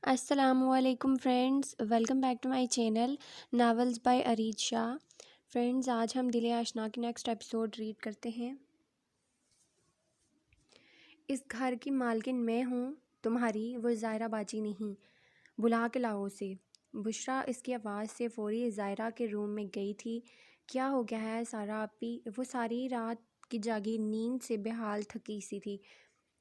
السلام علیکم friends, welcome back to my channel novels by Areed Shah. Friends, آج ہم دل آشنا کی نیکسٹ ایپیسوڈ ریڈ کرتے ہیں۔ اس گھر کی مالکن میں ہوں، تمہاری وہ زائرہ باجی نہیں، بلا کے لاؤ اسے۔ بشریٰ اس کی آواز سے فوری زائرہ کے روم میں گئی تھی۔ کیا ہو گیا ہے سارا اپی؟ وہ ساری رات کی جاگی نیند سے بے حال تھکی سی تھی۔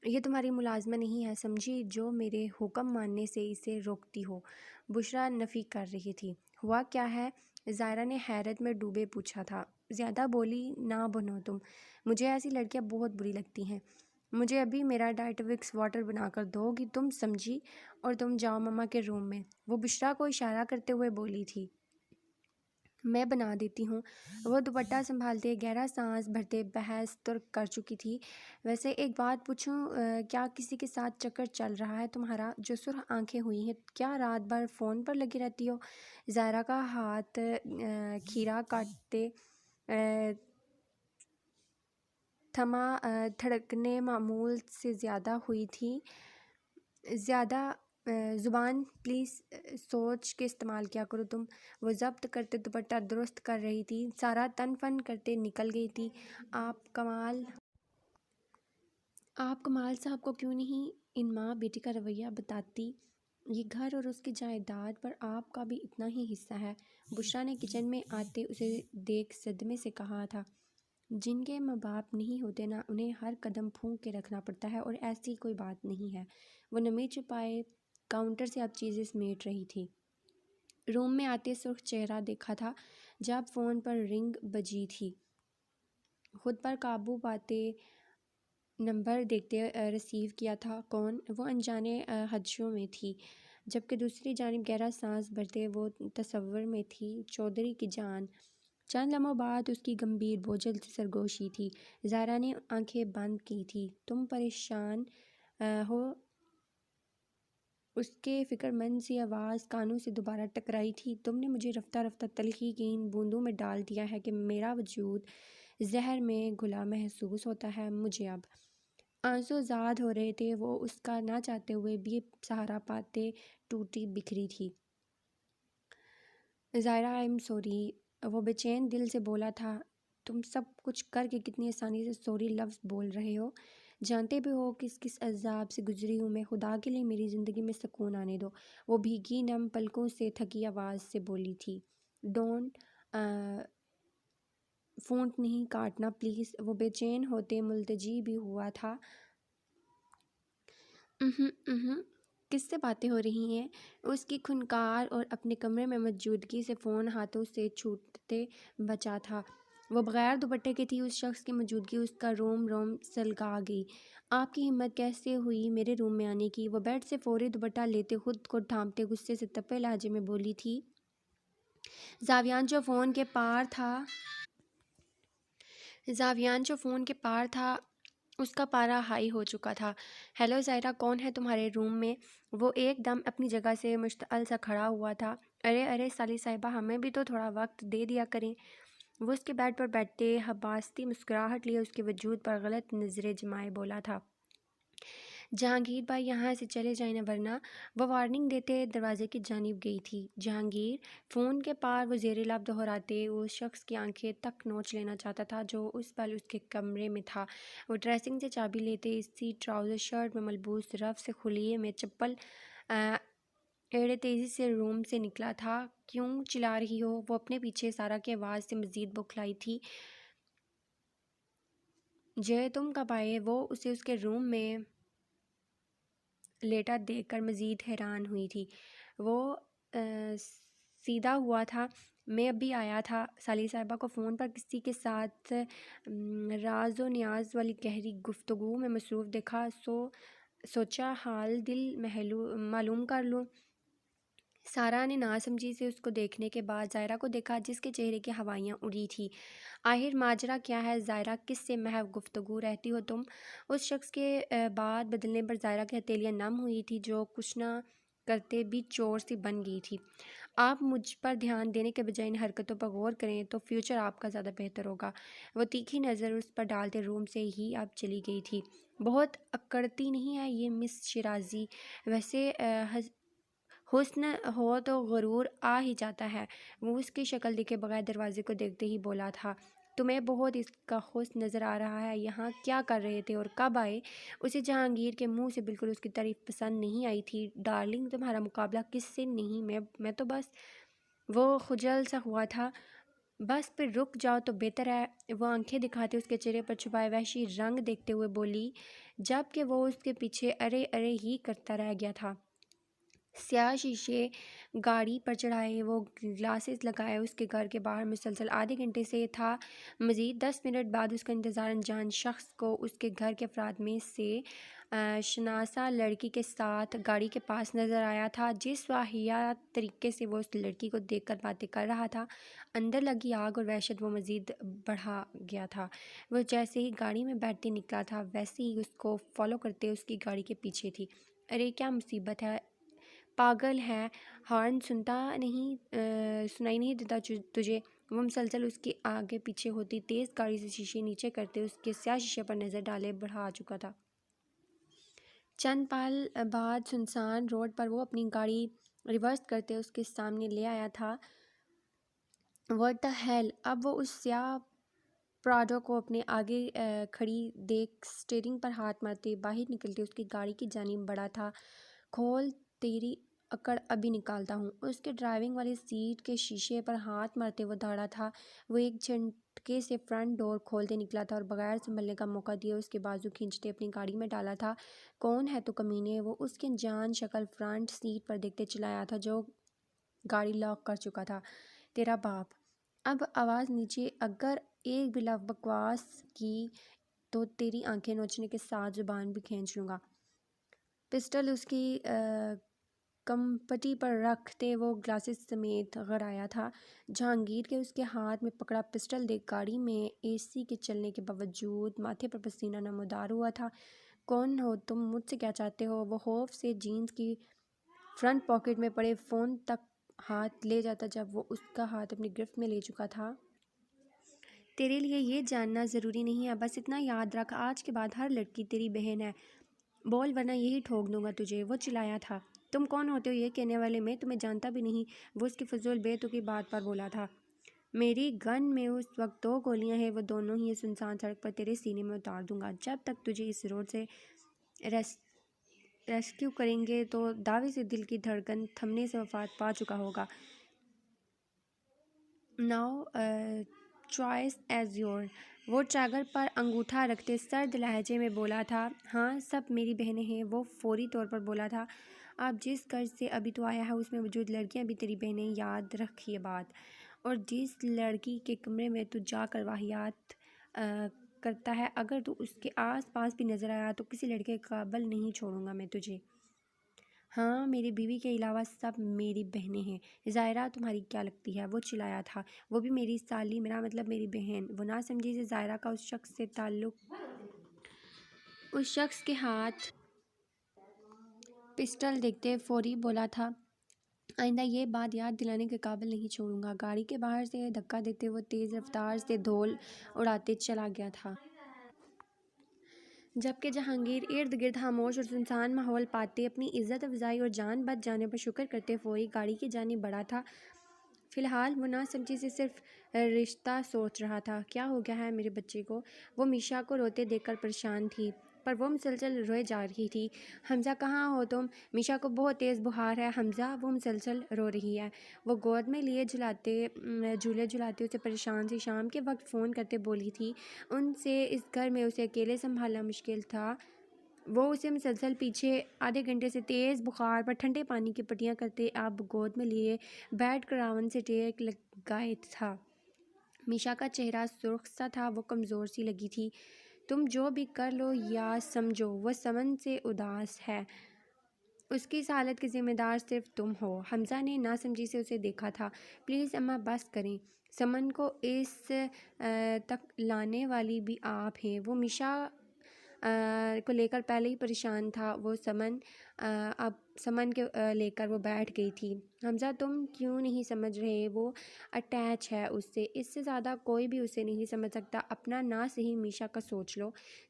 یہ تمہاری ملازمہ نہیں ہے سمجھی جو میرے حکم ماننے سے اسے روکتی ہو، بشریٰ نفی کر رہی تھی۔ ہوا کیا ہے؟ زائرہ نے حیرت میں ڈوبے پوچھا تھا۔ زیادہ بولی نہ بنو تم، مجھے ایسی لڑکیاں بہت بری لگتی ہیں۔ مجھے ابھی میرا ڈائٹ وکس واٹر بنا کر دو گی تم سمجھی؟ اور تم جاؤ مما کے روم میں، وہ بشریٰ کو اشارہ کرتے ہوئے بولی تھی۔ میں بنا دیتی ہوں۔ وہ دوپٹہ سنبھالتے گہرا سانس بھرتے بحث ترک کر چکی تھی۔ ویسے ایک بات پوچھوں، کیا کسی کے ساتھ چکر چل رہا ہے تمہارا؟ جو سرخ آنکھیں ہوئی ہیں، کیا رات بھر فون پر لگی رہتی ہو؟ زائرہ کا ہاتھ کھیرا کاٹتے تھما، دھڑکنیں معمول سے زیادہ ہوئی تھی۔ زیادہ زبان پلیز سوچ کے استعمال کیا کرو تم۔ وہ ضبط کرتے دوپٹہ درست کر رہی تھی۔ سارا تن فن کرتے نکل گئی تھی۔ آپ کمال صاحب کو کیوں نہیں ان ماں بیٹی کا رویہ بتاتی؟ یہ گھر اور اس کی جائیداد پر آپ کا بھی اتنا ہی حصہ ہے، بشریٰ نے کچن میں آتے اسے دیکھ صدمے سے کہا تھا۔ جن کے ماں باپ نہیں ہوتے نا، انہیں ہر قدم پھونک کے رکھنا پڑتا ہے، اور ایسی کوئی بات نہیں ہے۔ وہ نمی چھپائے کاؤنٹر سے اب چیزیں سمیٹ رہی تھی۔ روم میں آتے سرخ چہرہ دیکھا تھا جب فون پر رنگ بجی تھی۔ خود پر قابو پاتے نمبر دیکھتے ریسیو کیا تھا۔ کون؟ وہ انجانے خدشوں میں تھی، جبکہ دوسری جانب گہرا سانس بھرتے وہ تصور میں تھی چودھری کی جان۔ چند لمحوں بعد اس کی گمبھیر بوجھل سی سرگوشی تھی۔ زائرہ نے آنکھیں بند کی تھی۔ تم پریشان ہو؟ اس کے فکر مند سی آواز کانوں سے دوبارہ ٹکرائی تھی۔ تم نے مجھے رفتہ رفتہ تلخی کی ان بوندوں میں ڈال دیا ہے کہ میرا وجود زہر میں گھلا محسوس ہوتا ہے مجھے اب۔ آنسو زاد ہو رہے تھے۔ وہ اس کا نہ چاہتے ہوئے بھی سہارا پاتے ٹوٹی بکھری تھی۔ زائرہ آئی ایم سوری، وہ بے چین دل سے بولا تھا۔ تم سب کچھ کر کے کتنی آسانی سے سوری لفظ بول رہے ہو؟ جانتے بھی ہو کس کس عذاب سے گزری ہوں میں؟ خدا کے لیے میری زندگی میں سکون آنے دو، وہ بھیگی نم پلکوں سے تھکی آواز سے بولی تھی۔ ڈونٹ فونٹ نہیں کاٹنا پلیز، وہ بے چین ہوتے ملتجی بھی ہوا تھا۔ کس سے باتیں ہو رہی ہیں؟ اس کی کھنکار اور اپنے کمرے میں موجودگی سے فون ہاتھوں سے چھوٹتے بچا تھا۔ وہ بغیر دوپٹے کے تھی۔ اس شخص کی موجودگی اس کا روم سلگا گئی۔ آپ کی ہمت کیسے ہوئی میرے روم میں آنے کی؟ وہ بیڈ سے فوری دوپٹہ لیتے خود کو ڈھانپتے غصے سے تپے لہجے میں بولی تھی۔ زاویان جو فون کے پار تھا اس کا پارا ہائی ہو چکا تھا۔ ہیلو زائرہ، کون ہے تمہارے روم میں؟ وہ ایک دم اپنی جگہ سے مشتعل سا کھڑا ہوا تھا۔ ارے سالی صاحبہ، ہمیں بھی تو تھوڑا وقت دے دیا کریں۔ وہ اس کے بیڈ پر بیٹھتے حباستی مسکراہٹ لیے اس کے وجود پر غلط نظریں جمائے بولا تھا۔ جہانگیر بھائی یہاں سے چلے جائیں نا ورنہ۔ وہ وارننگ دیتے دروازے کی جانب گئی تھی۔ جہانگیر؟ فون کے پار وہ زیر لب دہراتے اس شخص کی آنکھیں تک نوچ لینا چاہتا تھا جو اس پل اس کے کمرے میں تھا۔ وہ ڈریسنگ سے چابی لیتے اسی ٹراؤزر شرٹ میں ملبوس رف سے خلیے میں چپل ایڑے تیزی سے روم سے نکلا تھا۔ کیوں چلا رہی ہو؟ وہ اپنے پیچھے سارا کی آواز سے مزید بوکھلائی تھی۔ جے تم کب آئے؟ وہ اسے اس کے روم میں لیٹا دیکھ کر مزید حیران ہوئی تھی۔ وہ سیدھا ہوا تھا۔ میں ابھی آیا تھا۔ سالی صاحبہ کو فون پر کسی کے ساتھ راز و نیاز والی گہری گفتگو میں مصروف دیکھا، سوچا حال دل معلوم کر لوں۔ سارا نے ناسمجھی سے اس کو دیکھنے کے بعد زائرہ کو دیکھا جس کے چہرے کی ہوائیاں اڑی تھی۔ آخر ماجرا کیا ہے زائرہ؟ کس سے محو گفتگو رہتی ہو تم؟ اس شخص کے بات بدلنے پر زائرہ کی ہتھیلیاں نم ہوئی تھی جو کچھ نہ کرتے بھی چور سی بن گئی تھی۔ آپ مجھ پر دھیان دینے کے بجائے ان حرکتوں پر غور کریں تو فیوچر آپ کا زیادہ بہتر ہوگا۔ وہ تیکھی نظر اس پر ڈالتے روم سے ہی اب چلی گئی تھی۔ بہت اکڑتی نہیں ہے یہ مس شیرازی؟ ویسے حسن ہو تو غرور آ ہی جاتا ہے۔ وہ اس کی شکل دیکھے بغیر دروازے کو دیکھتے ہی بولا تھا، تمہیں بہت اس کا حسن نظر آ رہا ہے، یہاں کیا کر رہے تھے اور کب آئے؟ اسے جہانگیر کے منہ سے بالکل اس کی تعریف پسند نہیں آئی تھی۔ ڈارلنگ تمہارا مقابلہ کس سے نہیں، میں تو بس، وہ خجل سا ہوا تھا۔ بس پھر رک جاؤ تو بہتر ہے، وہ آنکھیں دکھاتے اس کے چہرے پر چھپائے وحشی رنگ دیکھتے ہوئے بولی، جب کہ وہ اس کے پیچھے ارے ارے ہی کرتا رہ گیا تھا۔ سیاہ شیشے گاڑی پر چڑھائے، وہ گلاسز لگائے اس کے گھر کے باہر مسلسل آدھے گھنٹے سے تھا۔ مزید 10 منٹ بعد اس کا انتظار انجان شخص کو اس کے گھر کے افراد میں سے شناسا لڑکی کے ساتھ گاڑی کے پاس نظر آیا تھا۔ جس واہیات طریقے سے وہ اس لڑکی کو دیکھ کر باتیں کر رہا تھا، اندر لگی آگ اور وحشت وہ مزید بڑھا گیا تھا۔ وہ جیسے ہی گاڑی میں بیٹھتے نکلا تھا ویسے ہی اس کو فالو کرتے اس کی گاڑی کے پیچھے تھی۔ ارے کیا مصیبت ہے، پاگل ہے، ہارن سنائی نہیں دیتا تجھے؟ وہ مسلسل اس کے آگے پیچھے ہوتی، تیز گاڑی سے شیشے نیچے کرتے اس کے سیاہ شیشے پر نظر ڈالے بڑھا چکا تھا۔ چند پل بعد سنسان روڈ پر وہ اپنی گاڑی ریورس کرتے اس کے سامنے لے آیا تھا۔ What the hell! اب وہ اس سیاہ پراڈو کو اپنے آگے کھڑی دیکھ سٹیئرنگ پر ہاتھ مارتے باہر نکلتے اس کی گاڑی کی جانب بڑھا تھا۔ کھول تیری اکڑ ابھی نکالتا ہوں۔ اس کے ڈرائیونگ والی سیٹ کے شیشے پر ہاتھ مارتے وہ دوڑا تھا۔ وہ ایک جھٹکے سے فرنٹ ڈور کھولتے نکلا تھا اور بغیر سنبھلنے کا موقع دیے اس کے بازو کھینچتے اپنی گاڑی میں ڈالا تھا۔ کون ہے تو کمینے؟ وہ اس کی انجان شکل فرنٹ سیٹ پر دیکھتے چلایا تھا جو گاڑی لاک کر چکا تھا۔ تیرا باپ! اب آواز نیچے، اگر ایک بھی لفظ بکواس کی تو تیری آنکھیں نوچنے کے ساتھ زبان بھی کھینچ لوں گا۔ پسٹل اس کی کمپٹی پر رکھتے وہ گلاسز سمیت غرایا تھا۔ جہانگیر کے اس کے ہاتھ میں پکڑا پسٹل دیکھ گاڑی میں اے سی کے چلنے کے باوجود ماتھے پر پسینہ نمودار ہوا تھا۔ کون ہو تم؟ مجھ سے کیا چاہتے ہو؟ وہ خوف سے جینز کی فرنٹ پاکٹ میں پڑے فون تک ہاتھ لے جاتا جب وہ اس کا ہاتھ اپنی گرفت میں لے چکا تھا۔ تیرے لیے یہ جاننا ضروری نہیں ہے، بس اتنا یاد رکھ، آج کے بعد ہر لڑکی تیری بہن ہے۔ بول ورنہ یہی ٹھوک دوں گا تجھے، وہ چلایا تھا۔ تم کون ہوتے ہو یہ کہنے والے؟ میں تمہیں جانتا بھی نہیں، وہ اس کی فضول بے تکی بات پر بولا تھا۔ میری گن میں اس وقت 2 گولیاں ہیں، وہ دونوں ہی اس سنسان سڑک پر تیرے سینے میں اتار دوں گا۔ جب تک تجھے اس روڈ سے ریسکیو کریں گے تو دعوے سے دل کی دھڑکن تھمنے سے وفات پا چکا ہوگا۔ Now choice as your. وہ ٹریگر پر انگوٹھا رکھتے سرد لہجے میں بولا تھا۔ ہاں، سب میری بہنیں ہیں، وہ فوری طور پر بولا تھا۔ اب جس گھر سے ابھی تو آیا ہے اس میں موجود لڑکیاں بھی تیری بہنیں، یاد رکھ یہ بات۔ اور جس لڑکی کے کمرے میں تو جا کر واہیات کرتا ہے، اگر تو اس کے آس پاس بھی نظر آیا تو کسی لڑکے کے قابل نہیں چھوڑوں گا میں تجھے۔ ہاں، میری بیوی کے علاوہ سب میری بہنیں ہیں۔ ظاہرہ تمہاری کیا لگتی ہے؟ وہ چلایا تھا۔ وہ بھی میری سالی، میرا مطلب میری بہن۔ وہ نہ سمجھی سے ظاہرہ کا اس شخص سے تعلق، اس شخص کے ہاتھ پسٹل دیکھتے فوری بولا تھا، آئندہ یہ بات یاد دلانے کے قابل نہیں چھوڑوں گا۔ گاڑی کے باہر سے دھکا دیتے وہ تیز رفتار سے دھول اڑاتے چلا گیا تھا۔ جبکہ جہانگیر ارد گرد خاموش اور سنسان ماحول پاتے اپنی عزت افزائی اور جان بچ جانے پر شکر کرتے فوری گاڑی کی جانب بڑھا تھا۔ فی الحال وہ نہ سمجھی سے صرف رشتہ سوچ رہا تھا۔ کیا ہو گیا ہے میرے بچے کو؟ وہ میشا کو روتے دیکھ کر پریشان تھی، پر وہ مسلسل روئے جا رہی تھی۔ حمزہ کہاں ہو تم؟ میشا کو بہت تیز بخار ہے حمزہ، وہ مسلسل رو رہی ہے۔ وہ گود میں لیے جھولے جھلاتے اسے پریشان سی شام کے وقت فون کرتے بولی تھی ان سے اس گھر میں اسے اکیلے سنبھالنا مشکل تھا۔ وہ اسے مسلسل پیچھے آدھے گھنٹے سے تیز بخار پر ٹھنڈے پانی کی پٹیاں کرتے اب گود میں لیے بیٹھ کر راون سے ٹیک لگائے تھا۔ میشا کا چہرہ سرخ سا تھا، وہ کمزور سی لگی تھی۔ تم جو بھی کر لو یا سمجھو، وہ سمن سے اداس ہے، اس کی اس حالت کے ذمہ دار صرف تم ہو۔ حمزہ نے ناسمجھی سے اسے دیکھا تھا۔ پلیز اماں بس کریں، سمن کو اس تک لانے والی بھی آپ ہیں۔ وہ میشا کو لے کر پہلے ہی پریشان تھا، وہ اب سمن کے لے کر وہ بیٹھ گئی تھی۔ حمزہ تم کیوں نہیں سمجھ رہے؟ وہ اٹیچ ہے اس سے زیادہ کوئی بھی اسے نہیں سمجھ سکتا۔ اپنا نہ صحیح میشا کا سوچ لو۔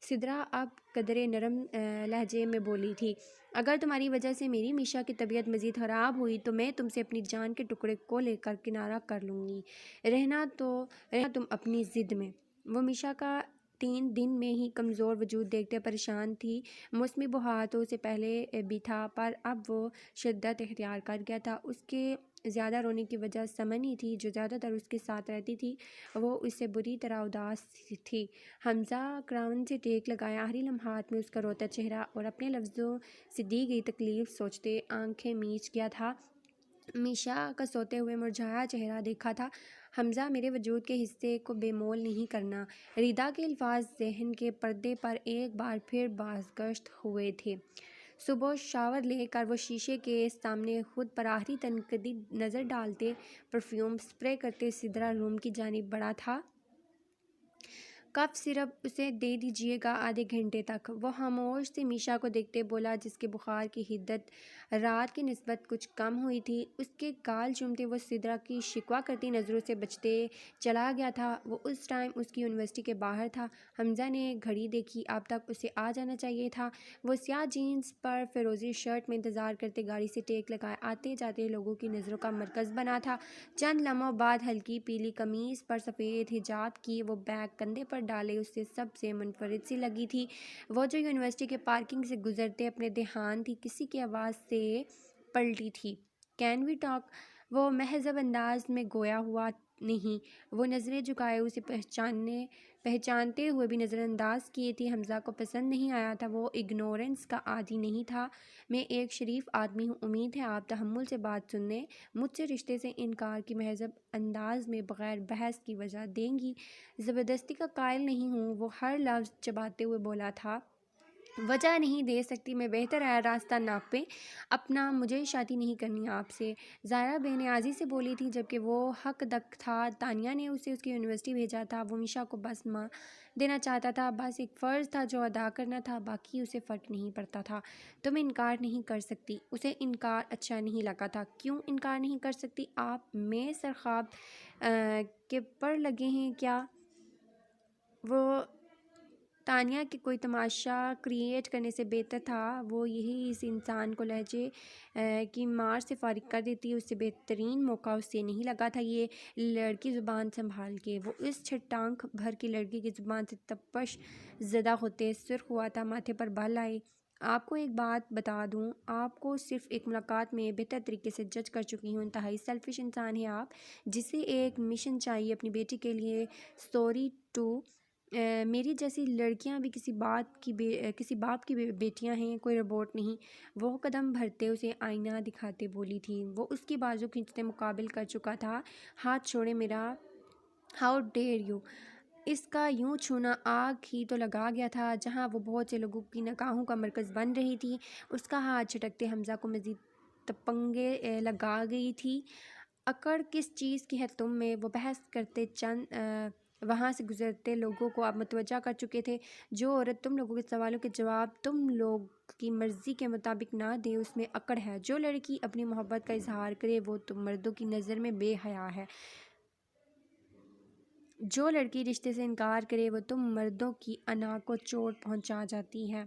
سدرا اب قدرے نرم لہجے میں بولی تھی، اگر تمہاری وجہ سے میری میشا کی طبیعت مزید خراب ہوئی تو میں تم سے اپنی جان کے ٹکڑے کو لے کر کنارہ کر لوں گی۔ رہنا تم اپنی ضد میں۔ وہ میشا کا 3 دن میں ہی کمزور وجود دیکھتے پریشان تھی۔ موسمی بہار تو اسے پہلے بھی تھا، پر اب وہ شدت اختیار کر گیا تھا۔ اس کے زیادہ رونے کی وجہ سمن ہی تھی، جو زیادہ تر اس کے ساتھ رہتی تھی۔ وہ اس سے بری طرح اداس تھی۔ حمزہ کراؤن سے ٹیک لگایا، آخری لمحات میں اس کا روتا چہرہ اور اپنے لفظوں سے دی گئی تکلیف سوچتے آنکھیں میچ گیا تھا۔ میشا کا سوتے ہوئے مرجھایا چہرہ دیکھا تھا۔ حمزہ میرے وجود کے حصے کو بے مول نہیں کرنا۔ ریدا کے الفاظ ذہن کے پردے پر ایک بار پھر بازگشت ہوئے تھے۔ صبح شاور لے کر وہ شیشے کے سامنے خود پر آخری تنقیدی نظر ڈالتے، پرفیوم سپرے کرتے سدرا روم کی جانب بڑھا تھا۔ کف سرپ اسے دے دیجیے گا آدھے گھنٹے تک۔ وہ خاموش سے میشا کو دیکھتے بولا، جس کے بخار کی حدت رات کی نسبت کچھ کم ہوئی تھی۔ اس کے گال چومتے وہ سدرا کی شکوہ کرتی نظروں سے بچتے چلا گیا تھا۔ وہ اس ٹائم اس کی یونیورسٹی کے باہر تھا۔ حمزہ نے گھڑی دیکھی، اب تک اسے آ جانا چاہیے تھا۔ وہ سیاہ جینس پر فیروزی شرٹ میں انتظار کرتے گاڑی سے ٹیک لگائے آتے جاتے لوگوں کی نظروں کا مرکز بنا تھا۔ چند لمحوں بعد ہلکی پیلی قمیض پر سفید حجاب کی وہ بیگ کندھے پر ڈالے اسے سب سے منفرد سی لگی تھی۔ وہ جو یونیورسٹی کے پارکنگ سے گزرتے اپنے دھیان تھی، کسی کی آواز سے پلٹی تھی، کین وی ٹاک؟ وہ مہذب انداز میں گویا ہوا نہیں۔ وہ نظریں جھکائے اسے پہچانتے ہوئے بھی نظر انداز کیے تھی۔ حمزہ کو پسند نہیں آیا تھا۔ وہ اگنورنس کا عادی نہیں تھا۔ میں ایک شریف آدمی ہوں، امید ہے آپ تحمل سے بات سننے، مجھ سے رشتے سے انکار کی مہذب انداز میں بغیر بحث کی وجہ دیں گی۔ زبردستی کا قائل نہیں ہوں، وہ ہر لفظ چباتے ہوئے بولا تھا۔ وجہ نہیں دے سکتی، میں بہتر ہے راستہ ناپیں اپنا، مجھے شادی نہیں کرنی آپ سے، زائرہ بے نیازی سے بولی تھی، جبکہ وہ حق دق تھا۔ تانیہ نے اسے اس کی یونیورسٹی بھیجا تھا، وہ میشا کو بس ماں دینا چاہتا تھا، بس ایک فرض تھا جو ادا کرنا تھا، باقی اسے فرق نہیں پڑتا تھا۔ تم انکار نہیں کر سکتی۔ اسے انکار اچھا نہیں لگا تھا۔ کیوں انکار نہیں کر سکتی آپ؟ میں سرخاب کے پر لگے ہیں کیا؟ وہ تانیہ کے کوئی تماشا کریٹ کرنے سے بہتر تھا وہ یہی اس انسان کو لہجے کی مار سے فارغ کر دیتی۔ اس سے بہترین موقع اسے نہیں لگا تھا یہ لڑکی زبان سنبھال کے۔ وہ اس چھٹانک بھر کی لڑکی کی زبان سے تپش زدہ ہوتے سرخ ہوا تھا، ماتھے پر بال آئے۔ آپ کو ایک بات بتا دوں، آپ کو صرف ایک ملاقات میں بہتر طریقے سے جج کر چکی ہوں۔ انتہائی سیلفش انسان ہے آپ، جسے ایک مشن چاہیے اپنی بیٹی کے لیے۔ سوری ٹو میری جیسی لڑکیاں بھی کسی باپ کی بیٹیاں ہیں، کوئی روبوٹ نہیں۔ وہ قدم بھرتے اسے آئینہ دکھاتے بولی تھی۔ وہ اس کی بازو کھینچتے مقابل کر چکا تھا۔ ہاتھ چھوڑے میرا، ہاؤ ڈیئر یو! اس کا یوں چھونا آگ ہی تو لگا گیا تھا جہاں وہ بہت سے لوگوں کی نگاہوں کا مرکز بن رہی تھی۔ اس کا ہاتھ جھٹکتے حمزہ کو مزید تپنگے لگا گئی تھی۔ اکڑ کس چیز کی ہے تم میں؟ وہ بحث کرتے چند وہاں سے گزرتے لوگوں کو آپ متوجہ کر چکے تھے۔ جو عورت تم لوگوں کے سوالوں کے جواب تم لوگ کی مرضی کے مطابق نہ دے، اس میں اکڑ ہے۔ جو لڑکی اپنی محبت کا اظہار کرے وہ تم مردوں کی نظر میں بے حیا ہے۔ جو لڑکی رشتے سے انکار کرے وہ تم مردوں کی انا کو چوٹ پہنچا جاتی ہے۔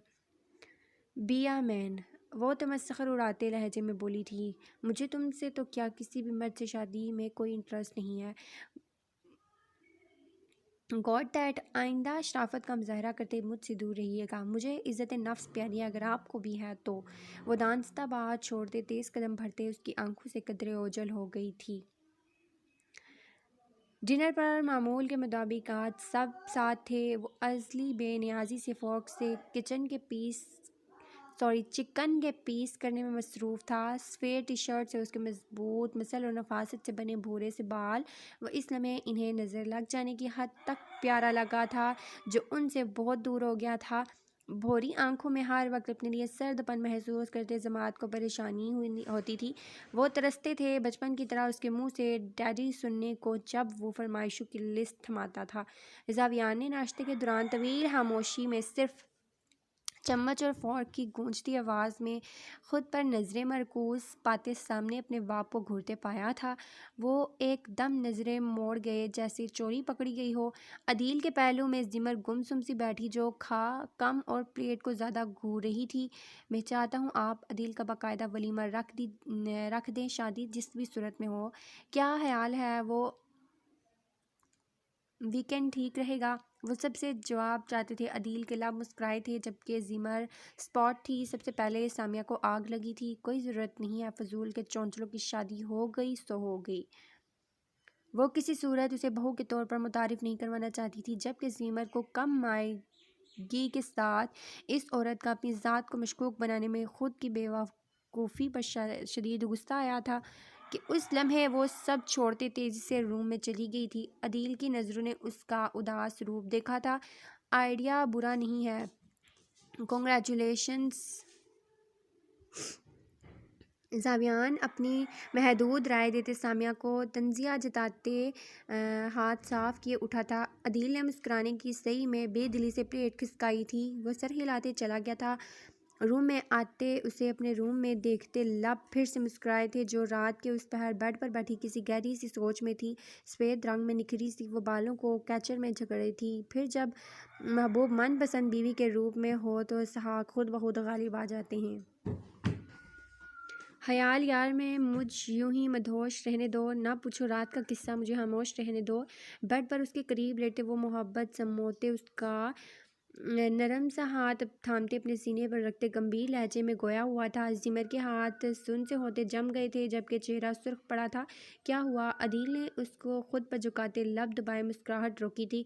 بیا مین! وہ تمسخر اڑاتے لہجے میں بولی تھی، مجھے تم سے تو کیا کسی بھی مرد سے شادی میں کوئی انٹرسٹ نہیں ہے۔ Got that! آئندہ شرافت کا مظاہرہ کرتے مجھ سے دور رہیے گا، مجھے عزت نفس پیاری ہے، اگر آپ کو بھی ہے تو۔ وہ دانستہ بات چھوڑتے تیز قدم بڑھتے، اس کی آنکھوں سے قدرے اوجھل ہو گئی تھی۔ ڈنر پر معمول کے مطابق آج سب ساتھ تھے۔ وہ ازلی بے نیازی سے فورک سے چکن کے پیس کرنے میں مصروف تھا۔ سفید ٹی شرٹ سے اس کے مضبوط مسل اور نفاست سے بنے بھورے سے بال وہ اس لمحے انہیں نظر لگ جانے کی حد تک پیارا لگا تھا جو ان سے بہت دور ہو گیا تھا۔ بھوری آنکھوں میں ہر وقت اپنے لیے سرد پن محسوس کرتے جماعت کو پریشانی ہوتی تھی۔ وہ ترستے تھے بچپن کی طرح اس کے منہ سے ڈیڈی سننے کو جب وہ فرمائشوں کی لسٹ تھماتا تھا۔ زاویان نے ناشتے کے دوران طویل خاموشی میں صرف چمچ اور فورک کی گونجتی آواز میں خود پر نظریں مرکوز پاتے سامنے اپنے باپ کو گھورتے پایا تھا۔ وہ ایک دم نظریں موڑ گئے جیسے چوری پکڑی گئی ہو۔ عدیل کے پہلو میں زمر گم سم سی بیٹھی جو کھا کم اور پلیٹ کو زیادہ گھور رہی تھی۔ میں چاہتا ہوں آپ عدیل کا باقاعدہ ولیمہ رکھ دیں، شادی جس بھی صورت میں ہو۔ کیا خیال ہے وہ ویکینڈ ٹھیک رہے گا؟ وہ سب سے جواب چاہتے تھے۔ عدیل کے لب مسکرائے تھے جبکہ زمر سپاٹ تھی۔ سب سے پہلے سامیہ کو آگ لگی تھی۔ کوئی ضرورت نہیں ہے فضول کے چونچلوں کی، شادی ہو گئی سو ہو گئی۔ وہ کسی صورت اسے بہو کے طور پر متعارف نہیں کروانا چاہتی تھی، جبکہ زمر کو کم مائگی کے ساتھ اس عورت کا اپنی ذات کو مشکوک بنانے میں خود کی بے وقوفی پر شدید غصہ آیا تھا کہ اس لمحے وہ سب چھوڑتے تیزی سے روم میں چلی گئی تھی۔ عدیل کی نظروں نے اس کا اداس روپ دیکھا تھا۔ آئیڈیا برا نہیں ہے، کنگریچولیشنز۔ زاویان اپنی محدود رائے دیتے سامیہ کو تنزیہ جتاتے ہاتھ صاف کیے اٹھا تھا۔ عدیل نے مسکرانے کی صحیح میں بے دلی سے پلیٹ کھسکائی تھی۔ وہ سر ہلاتے چلا گیا تھا۔ روم میں آتے اسے اپنے روم میں دیکھتے لب پھر سے مسکرائے تھے جو رات کے اس پہر بیڈ پر بیٹھی کسی گہری سی سوچ میں تھی۔ سفید رنگ میں نکھری سی وہ بالوں کو کیچر میں جھکڑ رہی تھی۔ پھر جب محبوب من پسند بیوی کے روپ میں ہو تو اسحاق خود بخود غالب آ جاتے ہیں۔ خیال یار میں مجھ یوں ہی مدہوش رہنے دو، نہ پوچھو رات کا قصہ، مجھے خاموش رہنے دو۔ بیڈ پر اس کے قریب لیٹے وہ محبت سموتے اس کا نرم سا ہاتھ تھامتے اپنے سینے پر رکھتے گمبھیر لہجے میں گویا ہوا تھا۔ زمر کے ہاتھ سن سے ہوتے جم گئے تھے جبکہ چہرہ سرخ پڑا تھا۔ کیا ہوا؟ عدیل نے اس کو خود پر جھکاتے لب دبائے مسکراہٹ روکی تھی۔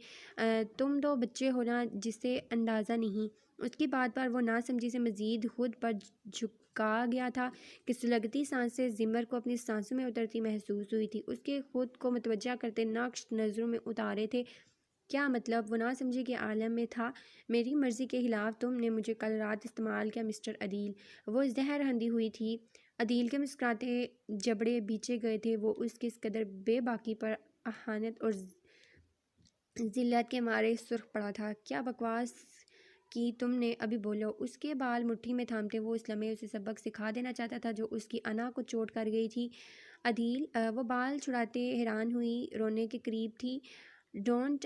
تم دو بچے ہو نا جسے اندازہ نہیں۔ اس کی بات پر وہ ناسمجھی سے مزید خود پر جھکا گیا تھا کہ سلگتی سانسیں زمر کو اپنی سانسوں میں اترتی محسوس ہوئی تھی۔ اس کے خود کو متوجہ کرتے نقش نظروں میں اتارے تھے۔ کیا مطلب؟ وہ ناسمجھی کے عالم میں تھا۔ میری مرضی کے خلاف تم نے مجھے کل رات استعمال کیا مسٹر عدیل۔ وہ زہر ہندی ہوئی تھی۔ عدیل کے مسکراتے جبڑے بیچے گئے تھے۔ وہ اس کی اس قدر بے باکی پر اہانت اور ذلت کے مارے سرخ پڑا تھا۔ کیا بکواس کی تم نے؟ ابھی بولو۔ اس کے بال مٹھی میں تھامتے وہ اس لمحے اسے سبق سکھا دینا چاہتا تھا جو اس کی انا کو چوٹ کر گئی تھی۔ عدیل وہ بال چھڑاتے حیران ہوئی، رونے کے قریب تھی۔ ڈونٹ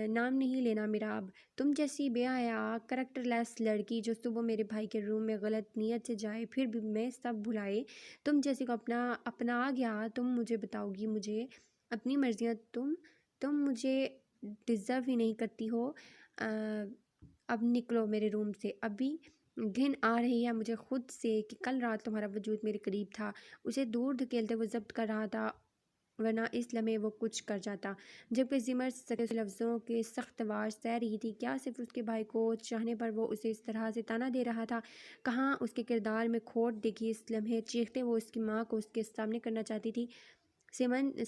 نام نہیں لینا میرا اب۔ تم جیسی بے حیا کریکٹر لیس لڑکی جو صبح میرے بھائی کے روم میں غلط نیت سے جائے پھر بھی میں سب بھلائے، تم جیسی کو اپنا گیا، تم مجھے بتاؤ گی مجھے اپنی مرضیاں؟ تم مجھے ڈیزرو ہی نہیں کرتی ہو۔ اب نکلو میرے روم سے۔ ابھی گھن آ رہی ہے مجھے خود سے کہ کل رات تمہارا وجود میرے قریب تھا۔ اسے دور دھکیلتے وہ ضبط کر رہا تھا ورنہ اس لمحے وہ کچھ کر جاتا۔ جبکہ زمر سکے لفظوں کے سخت وار سہ رہی تھی۔ کیا صرف اس کے بھائی کو چاہنے پر وہ اسے اس طرح سے طعنہ دے رہا تھا؟ کہاں اس کے کردار میں کھوٹ دیکھی اس لمحے چیختے وہ اس کی ماں کو اس کے سامنے کرنا چاہتی تھی۔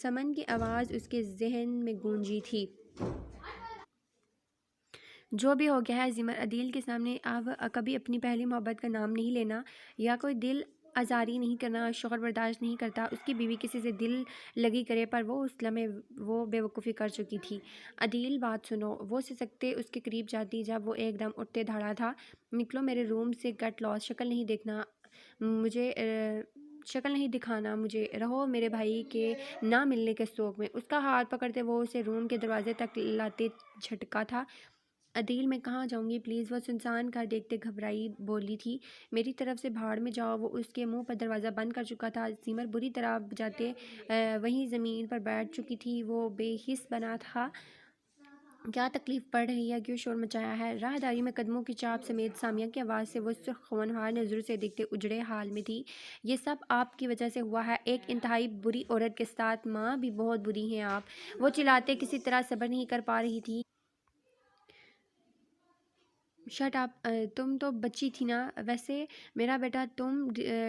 سمن کی آواز اس کے ذہن میں گونجی تھی۔ جو بھی ہو گیا ہے زمر، عدیل کے سامنے اب کبھی اپنی پہلی محبت کا نام نہیں لینا یا کوئی دل آزاری نہیں کرنا۔ شوہر برداشت نہیں کرتا اس کی بیوی کسی سے دل لگی کرے، پر وہ اس لمحے وہ بے وقوفی کر چکی تھی۔ عدیل بات سنو۔ وہ سسکتے اس کے قریب جاتی جب وہ ایک دم اٹھتے دھاڑا تھا۔ نکلو میرے روم سے، گیٹ لاس، شکل نہیں دیکھنا مجھے، شکل نہیں دکھانا مجھے، رہو میرے بھائی کے نہ ملنے کے سوگ میں۔ اس کا ہاتھ پکڑتے وہ اسے روم کے دروازے تک لاتے جھٹکا تھا۔ عدیل میں کہاں جاؤں گی پلیز؟ وہ سنسان گھر دیکھتے گھبرائی بولی تھی۔ میری طرف سے بھاڑ میں جاؤ۔ وہ اس کے منہ پر دروازہ بند کر چکا تھا۔ زمر بری طرح بجاتے وہیں زمین پر بیٹھ چکی تھی۔ وہ بے حس بنا تھا۔ کیا تکلیف پڑ رہی ہے؟ کیوں شور مچایا ہے؟ راہداری میں قدموں کی چاپ سمیت سامیہ کی آواز سے وہ سرخ ہونہار نظروں سے دیکھتے اجڑے حال میں تھی۔ یہ سب آپ کی وجہ سے ہوا ہے، ایک انتہائی بری عورت کے ساتھ۔ ماں بھی بہت بری ہیں آپ۔ وہ چلاتے کسی طرح صبر نہیں کر پا رہی تھی۔ شٹ اپ، تم تو بچی تھی نا، ویسے میرا بیٹا تم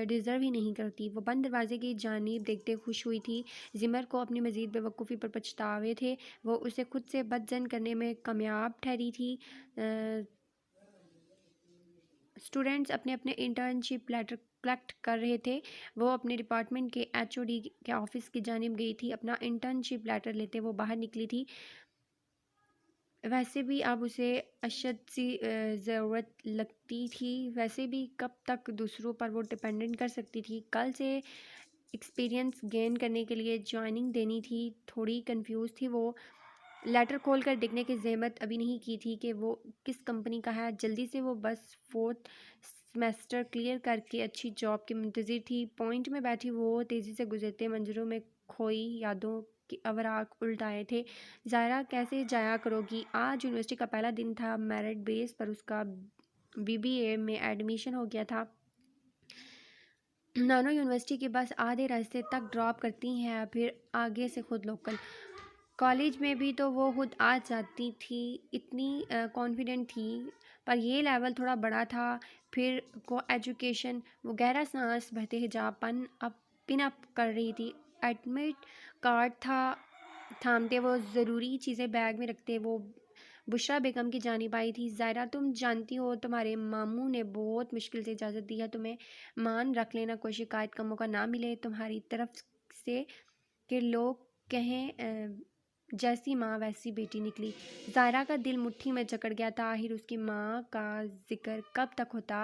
ڈیزرو ہی نہیں کرتی۔ وہ بند دروازے کی جانب دیکھتے خوش ہوئی تھی۔ زمر کو اپنی مزید بے وقوفی پر پچھتاوے تھے۔ وہ اسے خود سے بد ظن کرنے میں کامیاب ٹھہری تھی۔ اسٹوڈنٹس اپنے اپنے انٹرنشپ لیٹر کلیکٹ کر رہے تھے۔ وہ اپنے ڈپارٹمنٹ کے ایچ او ڈی کے آفس کی جانب گئی تھی۔ اپنا انٹرنشپ لیٹر لیتے وہ باہر نکلی تھی۔ ویسے بھی اب اسے اشد سی ضرورت لگتی تھی، ویسے بھی کب تک دوسروں پر وہ ڈپینڈنٹ کر سکتی تھی؟ کل سے ایکسپیرینس گین کرنے کے لیے جوائننگ دینی تھی۔ تھوڑی کنفیوز تھی وہ، لیٹر کھول کر دیکھنے کی زحمت ابھی نہیں کی تھی کہ وہ کس کمپنی کا ہے۔ جلدی سے وہ بس 4th سیمیسٹر کلیئر کر کے اچھی جاب کی منتظر تھی۔ پوائنٹ میں بیٹھی وہ تیزی سے گزرتے منظروں میں کھوئی یادوں کے اوراق الٹائے تھے۔ ظاہرہ کیسے جایا کرو گی؟ آج یونیورسٹی کا پہلا دن تھا، میرٹ بیس پر اس کا BBA میں ایڈمیشن ہو گیا تھا۔ نانو یونیورسٹی کی بس آدھے راستے تک ڈراپ کرتی ہے، پھر آگے سے خود لوکل۔ کالج میں بھی تو وہ خود آ جاتی تھی، اتنی کانفیڈنٹ تھی، پر یہ لیول تھوڑا بڑا تھا۔ پھر کو ایجوکیشن، وہ گہرا سانس بھرتے حجاب پن اپ کر رہی تھی۔ ایڈمٹ کارڈ تھا، تھامتے وہ ضروری چیزیں بیگ میں رکھتے وہ بشرا بیگم کی جانب آئی تھی۔ ظاہرہ تم جانتی ہو تمہارے ماموں نے بہت مشکل سے اجازت دی ہے تمہیں، مان رکھ لینا، کوئی شکایت کا موقع نہ ملے تمہاری طرف سے کہ لوگ کہیں جیسی ماں ویسی بیٹی نکلی۔ ظاہرہ کا دل مٹھی میں جکڑ گیا تھا، آخر اس کی ماں کا ذکر کب تک ہوتا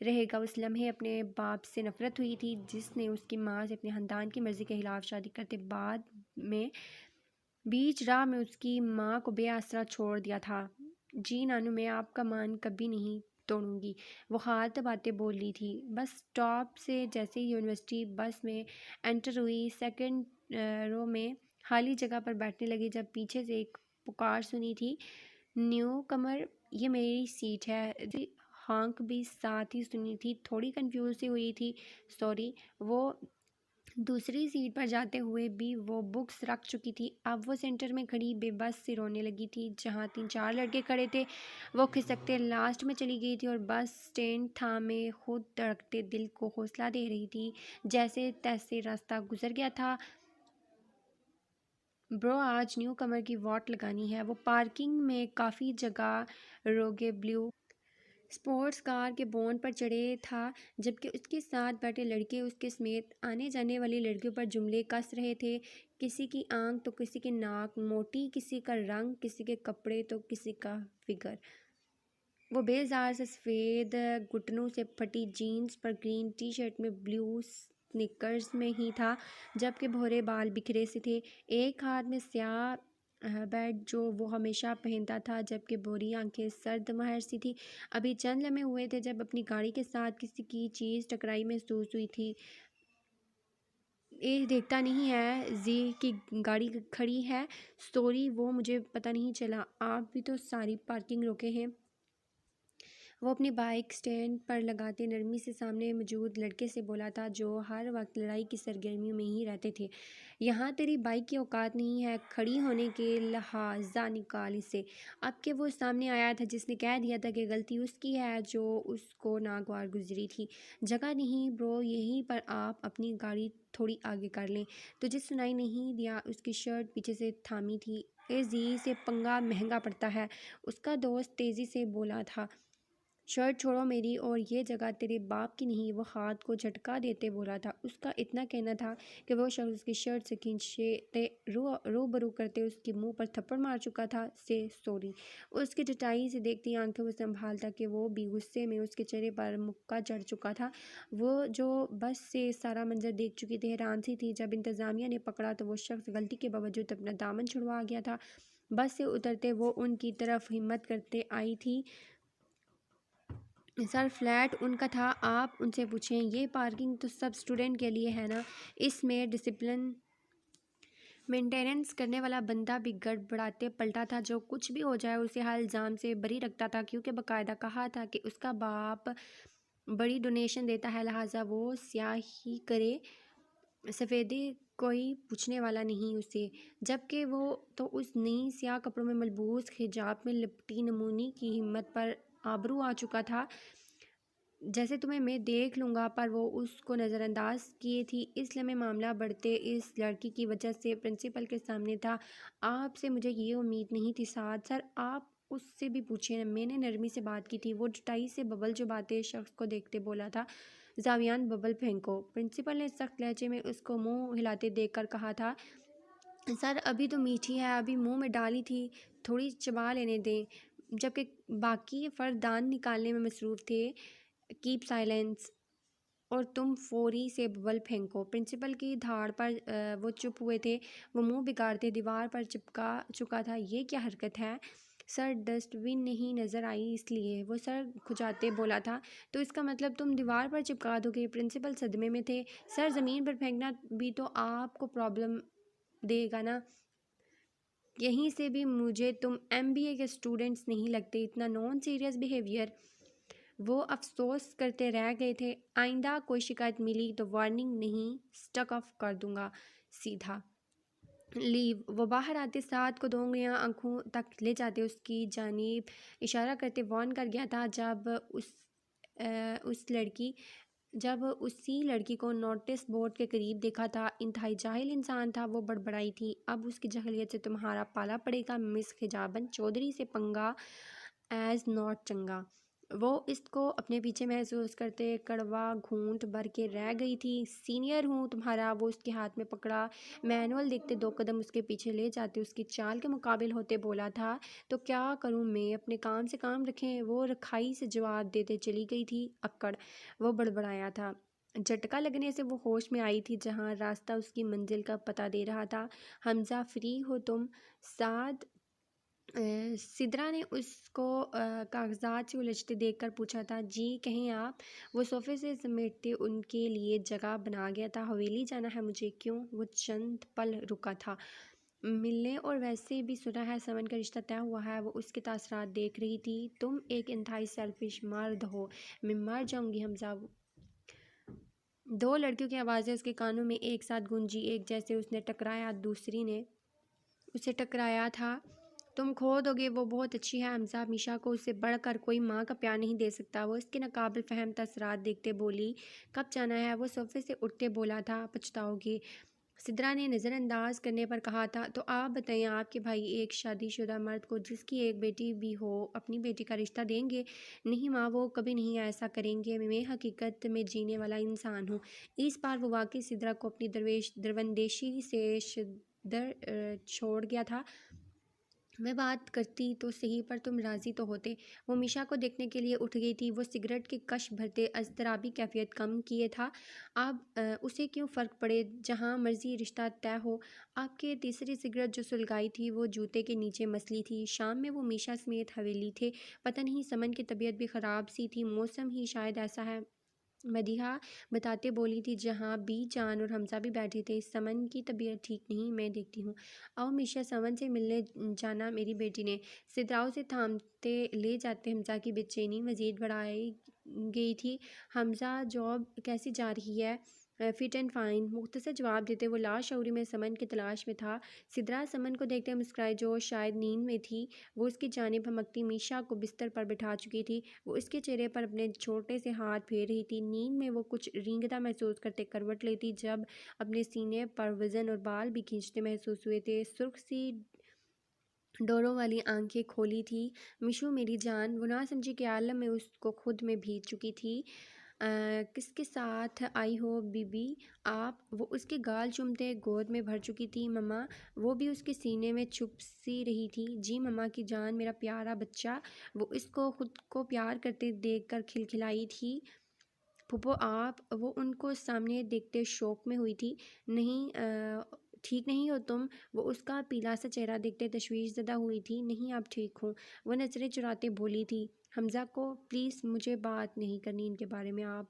رہے گا؟ اس لمحے اپنے باپ سے نفرت ہوئی تھی جس نے اس کی ماں سے اپنے خاندان کی مرضی کے خلاف شادی کرتے بعد میں بیچ راہ میں اس کی ماں کو بے آسرا چھوڑ دیا تھا۔ جی نانو، میں آپ کا مان کبھی نہیں توڑوں گی، وہ خال باتیں بول رہی تھی۔ بس اسٹاپ سے جیسے ہی یونیورسٹی بس میں انٹر ہوئی، سیکنڈ رو میں خالی جگہ پر بیٹھنے لگی جب پیچھے سے ایک پکار سنی تھی، نیو کمر، یہ میری سیٹ ہے۔ ہانک بھی ساتھ ہی سنی تھی، تھوڑی کنفیوز سی ہوئی تھی۔ سوری، وہ دوسری سیٹ پر جاتے ہوئے بھی وہ بکس رکھ چکی تھی۔ اب وہ سینٹر میں کھڑی بے بس سے رونے لگی تھی، جہاں 3-4 لڑکے کھڑے تھے وہ کھسکتے لاسٹ میں چلی گئی تھی اور بس سٹینڈ تھامے خود دھڑکتے دل کو حوصلہ دے رہی تھی۔ جیسے تیسے راستہ گزر گیا تھا۔ برو، آج نیو کمر کی واٹ لگانی ہے۔ وہ پارکنگ میں کافی جگہ روگے بلیو اسپورٹس کار کے بونٹ پر چڑھے تھا، جبکہ اس کے ساتھ بیٹھے لڑکے اس کے سمیت آنے جانے والی لڑکیوں پر جملے کس رہے تھے۔ کسی کی آنکھ تو کسی کی ناک موٹی، کسی کا رنگ، کسی کے کپڑے تو کسی کا فگر۔ وہ بے زار سے سفید گھٹنوں سے پھٹی جینز پر گرین ٹی شرٹ میں بلیو سنیکرز میں ہی تھا، جبکہ بھورے بال بکھرے سے تھے۔ ایک ہاتھ میں سیاہ بیٹ جو وہ ہمیشہ پہنتا تھا، جبکہ بھوری آنکھیں سرد مہر سی تھی۔ ابھی چند لمحے ہوئے تھے جب اپنی گاڑی کے ساتھ کسی کی چیز ٹکرائی محسوس ہوئی تھی۔ دیکھتا نہیں ہے زی کی گاڑی کھڑی ہے؟ سوری، وہ مجھے پتہ نہیں چلا، آپ بھی تو ساری پارکنگ روکے ہیں۔ وہ اپنی بائک سٹینڈ پر لگاتے نرمی سے سامنے موجود لڑکے سے بولا تھا، جو ہر وقت لڑائی کی سرگرمیوں میں ہی رہتے تھے۔ یہاں تیری بائک کی اوقات نہیں ہے، کھڑی ہونے کے لحاظہ نکال اسے۔ اب کہ وہ سامنے آیا تھا جس نے کہہ دیا تھا کہ غلطی اس کی ہے جو اس کو ناگوار گزری تھی۔ جگہ نہیں برو، یہیں پر آپ اپنی گاڑی تھوڑی آگے کر لیں۔ تجھے سنائی نہیں دیا؟ اس کی شرٹ پیچھے سے تھامی تھی۔ زی سے پنگا مہنگا پڑتا ہے، اس کا دوست تیزی سے بولا تھا۔ شرٹ چھوڑو میری، اور یہ جگہ تیرے باپ کی نہیں، وہ ہاتھ کو جھٹکا دیتے بولا تھا۔ اس کا اتنا کہنا تھا کہ وہ شخص اس کی شرٹ سے کھینچتے روبرو کرتے اس کے منہ پر تھپڑ مار چکا تھا۔ سے سوری، اس کی ڈٹائی سے دیکھتی آنکھیں وہ سنبھالتا کہ وہ بھی غصے میں اس کے چہرے پر مکہ چڑھ چکا تھا۔ وہ جو بس سے سارا منظر دیکھ چکی تھی، حیران سی تھی۔ جب انتظامیہ نے پکڑا تو وہ شخص غلطی کے باوجود اپنا دامن چھڑوا گیا تھا۔ بس سے اترتے وہ ان کی طرف ہمت کرتے آئی تھی، سر فلیٹ ان کا تھا۔ آپ ان سے پوچھیں، یہ پارکنگ تو سب اسٹوڈنٹ کے لیے ہے نا، اس میں ڈسپلن مینٹیننس کرنے والا بندہ بھی گڑبڑاتے پلٹا تھا۔ جو کچھ بھی ہو جائے اسے ہر الزام سے بری رکھتا تھا، کیونکہ باقاعدہ کہا تھا کہ اس کا باپ بڑی ڈونیشن دیتا ہے، لہٰذا وہ سیاہی کرے، سفیدی کوئی پوچھنے والا نہیں اسے۔ جبکہ وہ تو اس نئی سیاہ کپڑوں میں ملبوس حجاب میں لپٹی نمونی کی ہمت پر آبرو آ چکا تھا، جیسے تمہیں میں دیکھ لوں گا، پر وہ اس کو نظر انداز کیے تھی۔ اس لمحے معاملہ بڑھتے اس لڑکی کی وجہ سے پرنسپل کے سامنے تھا۔ آپ سے مجھے یہ امید نہیں تھی سعد سر، آپ اس سے بھی پوچھیں، میں نے نرمی سے بات کی تھی۔ وہ ڈٹائی سے ببل چباتے شخص کو دیکھتے بولا تھا، زاویان ببل پھینکو۔ پرنسپل نے سخت لہجے میں اس کو منہ ہلاتے دیکھ کر کہا تھا، سر ابھی تو میٹھی ہے، ابھی منہ میں ڈالی تھی، تھوڑی چبا لینے دیں۔ جبکہ باقی فرد دانت نکالنے میں مصروف تھے۔ کیپ سائلنس، اور تم فوری سے ببل پھینکو۔ پرنسپل کی دھاڑ پر وہ چپ ہوئے تھے، وہ منہ بگاڑتے دیوار پر چپکا چکا تھا۔ یہ کیا حرکت ہے سر؟ ڈسٹ بن نہیں نظر آئی اس لیے، وہ سر کھجاتے بولا تھا۔ تو اس کا مطلب تم دیوار پر چپکا دو گے؟ پرنسپل صدمے میں تھے۔ سر زمین پر پھینکنا بھی تو آپ کو پرابلم دے گا نا؟ یہیں سے بھی مجھے تم MBA کے اسٹوڈنٹس نہیں لگتے، اتنا نان سیریس بیہیویئر۔ وہ افسوس کرتے رہ گئے تھے۔ آئندہ کوئی شکایت ملی تو وارننگ نہیں، سٹک آف کر دوں گا سیدھا۔ لیو۔ وہ باہر آتے ساتھ کو 2 انگلیاں آنکھوں تک لے جاتے اس کی جانب اشارہ کرتے وارن کر گیا تھا۔ جب اسی لڑکی کو نوٹس بورڈ کے قریب دیکھا تھا، انتہائی جاہل انسان تھا وہ، بڑبڑائی تھی۔ اب اس کی جاہلیت سے تمہارا پالا پڑے گا مس حجابن چودھری سے پنگا ایز ناٹ چنگا۔ وہ اس کو اپنے پیچھے محسوس کرتے کڑوا گھونٹ بھر کے رہ گئی تھی۔ سینئر ہوں تمہارا، وہ اس کے ہاتھ میں پکڑا مینول دیکھتے 2 قدم اس کے پیچھے لے جاتے اس کی چال کے مقابل ہوتے بولا تھا، تو کیا کروں میں، اپنے کام سے کام رکھیں۔ وہ رکھائی سے جواب دیتے چلی گئی تھی۔ اکڑ۔ وہ بڑبڑایا تھا۔ جھٹکا لگنے سے وہ ہوش میں آئی تھی، جہاں راستہ اس کی منزل کا پتہ دے رہا تھا۔ حمزہ فری ہو تم؟ سدرا نے اس کو کاغذات سے الجھتے دیکھ کر پوچھا تھا۔ جی کہیں آپ؟ وہ صوفے سے سمیٹتے ان کے لیے جگہ بنا گیا تھا۔ حویلی جانا ہے مجھے۔ کیوں؟ وہ چند پل رکا تھا۔ ملنے، اور ویسے بھی سنا ہے سمن کا رشتہ طے ہوا ہے۔ وہ اس کے تاثرات دیکھ رہی تھی۔ تم ایک انتہائی سیلفش مرد ہو۔ میں مر جاؤں گی حمزہ۔ 2 لڑکیوں کی آوازیں اس کے کانوں میں ایک ساتھ گونجی، ایک جیسے اس نے ٹکرایا دوسری نے اسے ٹکرایا تھا۔ تم کھو دو گے، وہ بہت اچھی ہے حمزہ، میشا کو اس سے بڑھ کر کوئی ماں کا پیار نہیں دے سکتا۔ وہ اس کے ناقابل فہم تاثرات دیکھتے بولی۔ کب جانا ہے؟ وہ صوفے سے اٹھتے بولا تھا۔ پچھتاؤ گے، سدرا نے نظر انداز کرنے پر کہا تھا۔ تو آپ بتائیں، آپ کے بھائی ایک شادی شدہ مرد کو جس کی ایک بیٹی بھی ہو اپنی بیٹی کا رشتہ دیں گے؟ نہیں ماں، وہ کبھی نہیں ایسا کریں گے۔ میں حقیقت میں جینے والا انسان ہوں۔ اس بار وہ واقعی سدرا کو اپنی دروندیشی سے شدر چھوڑ گیا تھا۔ میں بات کرتی تو صحیح، پر تم راضی تو ہوتے۔ وہ میشا کو دیکھنے کے لیے اٹھ گئی تھی۔ وہ سگریٹ کی کش بھرتے اضطرابی کیفیت کم کیے تھا۔ اب اسے کیوں فرق پڑے، جہاں مرضی رشتہ طے ہو۔ آپ کے تیسری سگریٹ جو سلگائی تھی وہ جوتے کے نیچے مسلی تھی۔ شام میں وہ میشا سمیت حویلی تھے۔ پتہ نہیں سمن کی طبیعت بھی خراب سی تھی، موسم ہی شاید ایسا ہے۔ مدیحہ بتاتے بولی تھی، جہاں بی جان اور حمزہ بھی بیٹھے تھے۔ سمن کی طبیعت ٹھیک نہیں، میں دیکھتی ہوں۔ آؤ میشا، سمن سے ملنے جانا میری بیٹی نے۔ سدرا اسے تھامتے لے جاتے حمزہ کی بے چینی مزید بڑھائی گئی تھی۔ حمزہ جاب کیسی جا رہی ہے؟ فٹ اینڈ فائن، مختصر جواب دیتے وہ لاشعوری میں سمن کی تلاش میں تھا۔ سدرا سمن کو دیکھتے مسکرائی، جو شاید نیند میں تھی۔ وہ اس کی جانب ہمکتی میشا کو بستر پر بٹھا چکی تھی۔ وہ اس کے چہرے پر اپنے چھوٹے سے ہاتھ پھیر رہی تھی۔ نیند میں وہ کچھ رینگتا محسوس کرتے کروٹ لیتی، جب اپنے سینے پر وزن اور بال بھی کھینچتے محسوس ہوئے تھے۔ سرخ سی ڈوروں والی آنکھیں کھولی تھی۔ میشو میری جان، وہ ناسمجھی کے عالم میں اس کو خود میں بھیج چکی تھی۔ کس کے ساتھ آئی ہو بی بی آپ؟ وہ اس کے گال چومتے گود میں بھر چکی تھی۔ مما؟ وہ بھی اس کے سینے میں چھپ سی رہی تھی۔ جی مما کی جان، میرا پیارا بچہ۔ وہ اس کو خود کو پیار کرتے دیکھ کر کھلکھلائی تھی۔ پھوپھو آپ؟ وہ ان کو سامنے دیکھتے شوق میں ہوئی تھی۔ نہیں ٹھیک نہیں ہو تم؟ وہ اس کا پیلا سا چہرہ دیکھتے تشویش زدہ ہوئی تھی۔ نہیں اب ٹھیک ہوں، وہ نظریں چراتے بولی تھی۔ حمزہ کو پلیز مجھے بات نہیں کرنی ان کے بارے میں، آپ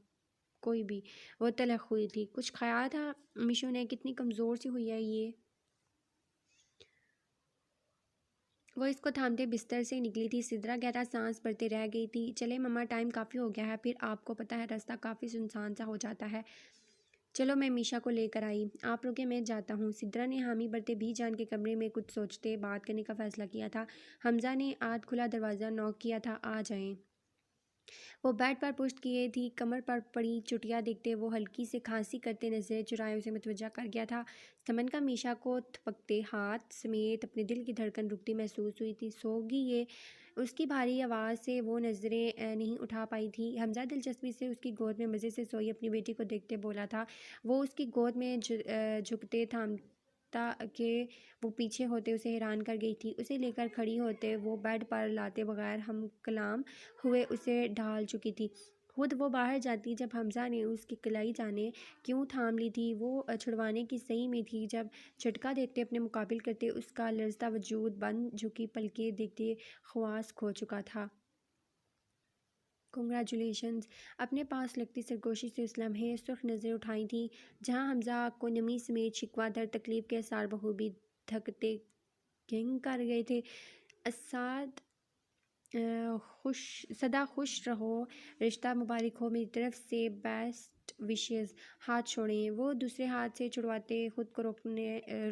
کوئی بھی۔ وہ تلخ ہوئی تھی۔ کچھ کھایا تھا میشو نے؟ کتنی کمزور سی ہوئی ہے یہ۔ وہ اس کو تھامتے بستر سے نکلی تھی۔ سدرا گہرا سانس بھرتے رہ گئی تھی۔ چلے مما، ٹائم کافی ہو گیا ہے، پھر آپ کو پتہ ہے راستہ کافی سنسان سا ہو جاتا ہے۔ چلو میں میشا کو لے کر آئی، آپ رکے میں جاتا ہوں۔ سدرا نے حامی بھرتے بھی جان کے کمرے میں کچھ سوچتے بات کرنے کا فیصلہ کیا تھا۔ حمزہ نے آدھ کھلا دروازہ نوک کیا تھا۔ آ جائیں۔ وہ بیڈ پر پشت کیے تھی، کمر پر پڑی چٹیا دیکھتے وہ ہلکی سے کھانسی کرتے نظریں چرائے اسے متوجہ کر گیا تھا۔ سمن کا میشا کو تھپکتے ہاتھ سمیت اپنے دل کی دھڑکن رکتی محسوس ہوئی تھی۔ سو گی یہ؟ اس کی بھاری آواز سے وہ نظریں نہیں اٹھا پائی تھی۔ حمزہ دلچسپی سے اس کی گود میں مزے سے سوئی اپنی بیٹی کو دیکھتے بولا تھا۔ وہ اس کی گود میں جھکتے رشتہ کہ وہ پیچھے ہوتے اسے حیران کر گئی تھی۔ اسے لے کر کھڑی ہوتے وہ بیڈ پر لاتے بغیر ہم کلام ہوئے اسے ڈھال چکی تھی۔ خود وہ باہر جاتی جب حمزہ نے اس کی کلائی جانے کیوں تھام لی تھی۔ وہ چھڑوانے کی صحیح میں تھی جب جھٹکا دیکھتے اپنے مقابل کرتے اس کا لرزتا وجود بند جھکی پلکیں دیکھتے خواص کھو چکا تھا۔ کنگریچولیشنز۔ اپنے پاس لگتی سرگوشی سے اس لمحے سرخ نظریں اٹھائی تھیں جہاں حمزہ کو نمی سمیت شکوہ در تکلیف کے آثار بخوبی دھکتے گنگ کر گئے تھے۔ اساد سدا خوش رہو، رشتہ مبارک ہو، میری طرف سے بیسٹ وشز۔ ہاتھ چھوڑیں۔ وہ دوسرے ہاتھ سے چھڑواتے خود کو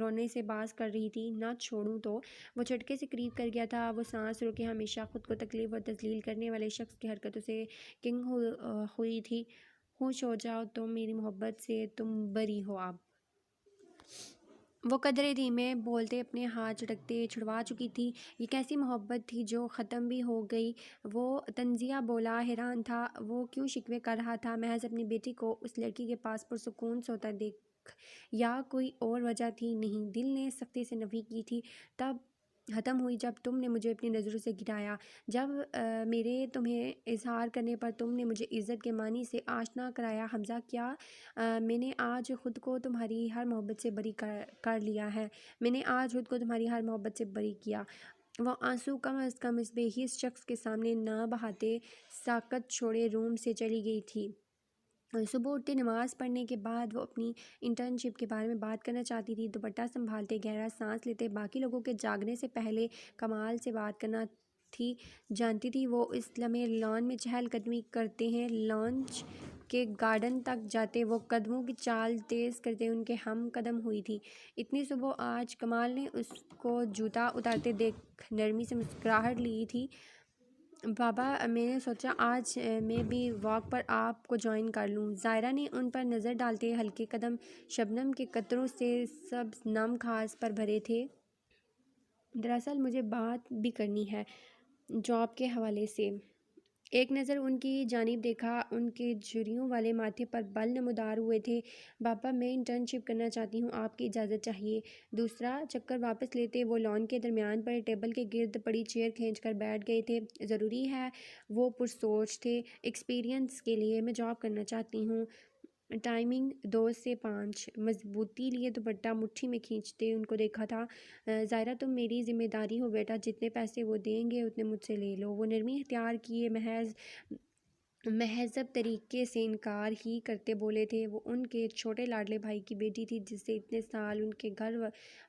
رونے سے باز کر رہی تھی۔ نہ چھوڑوں تو؟ وہ جھٹکے سے قریب کر گیا تھا۔ وہ سانس روکے ہمیشہ خود کو تکلیف اور تذلیل کرنے والے شخص کی حرکتوں سے کنگ ہوئی تھی۔ خوش ہو جاؤ تم میری محبت سے، تم بری ہو اب۔ وہ قدرے دھیمے بولتے اپنے ہاتھ جھٹکتے چھڑوا چکی تھی۔ یہ کیسی محبت تھی جو ختم بھی ہو گئی؟ وہ طنزیہ بولا، حیران تھا وہ کیوں شکوے کر رہا تھا۔ محض اپنی بیٹی کو اس لڑکی کے پاس پرسکون سوتا دیکھ، یا کوئی اور وجہ تھی؟ نہیں، دل نے سختی سے نفی کی تھی تب ختم ہوئی جب تم نے مجھے اپنی نظروں سے گرایا، جب میرے تمہیں اظہار کرنے پر تم نے مجھے عزت کے معنی سے آشنا کرایا۔ حمزہ، کیا میں نے آج خود کو تمہاری ہر محبت سے بری کر لیا ہے؟ میں نے آج خود کو تمہاری ہر محبت سے بری کیا۔ وہ آنسو کم از کم اس بے حس شخص کے سامنے نہ بہاتے ساکت چھوڑے روم سے چلی گئی تھی۔ صبح اٹھتے نماز پڑھنے کے بعد وہ اپنی انٹرنشپ کے بارے میں بات کرنا چاہتی تھی۔ دوپٹہ سنبھالتے گہرا سانس لیتے باقی لوگوں کے جاگنے سے پہلے کمال سے بات کرنا تھی۔ جانتی تھی وہ اس لمحے لان میں چہل قدمی کرتے ہیں، لانچ کے گارڈن تک جاتے وہ قدموں کی چال تیز کرتے ان کے ہم قدم ہوئی تھی۔ اتنی صبح آج کمال نے اس کو جوتا اتارتے دیکھ نرمی سے مسکراہٹ لی تھی۔ بابا، میں نے سوچا آج میں بھی واک پر آپ کو جوائن کر لوں۔ زائرہ نے ان پر نظر ڈالتے ہلکے قدم شبنم کے قطروں سے سبز نم گھاس پر بھرے تھے۔ دراصل مجھے بات بھی کرنی ہے جاب کے حوالے سے۔ ایک نظر ان کی جانب دیکھا، ان کے جھریوں والے ماتھے پر بل نمودار ہوئے تھے۔ بابا، میں انٹرنشپ کرنا چاہتی ہوں، آپ کی اجازت چاہیے۔ دوسرا چکر واپس لیتے وہ لان کے درمیان پڑے ٹیبل کے گرد پڑی چیئر کھینچ کر بیٹھ گئے تھے۔ ضروری ہے؟ وہ پرسوچ تھے۔ ایکسپیرئنس کے لیے میں جاب کرنا چاہتی ہوں۔ ٹائمنگ 2 سے 5۔ مضبوطی لیے دوپٹہ مٹھی میں کھینچتے ان کو دیکھا تھا۔ زائرہ، تم میری ذمہ داری ہو بیٹا، جتنے پیسے وہ دیں گے اتنے مجھ سے لے لو۔ وہ نرمی اختیار کیے مہذب طریقے سے انکار ہی کرتے بولے تھے۔ وہ ان کے چھوٹے لاڈلے بھائی کی بیٹی تھی جس سے اتنے سال ان کے گھر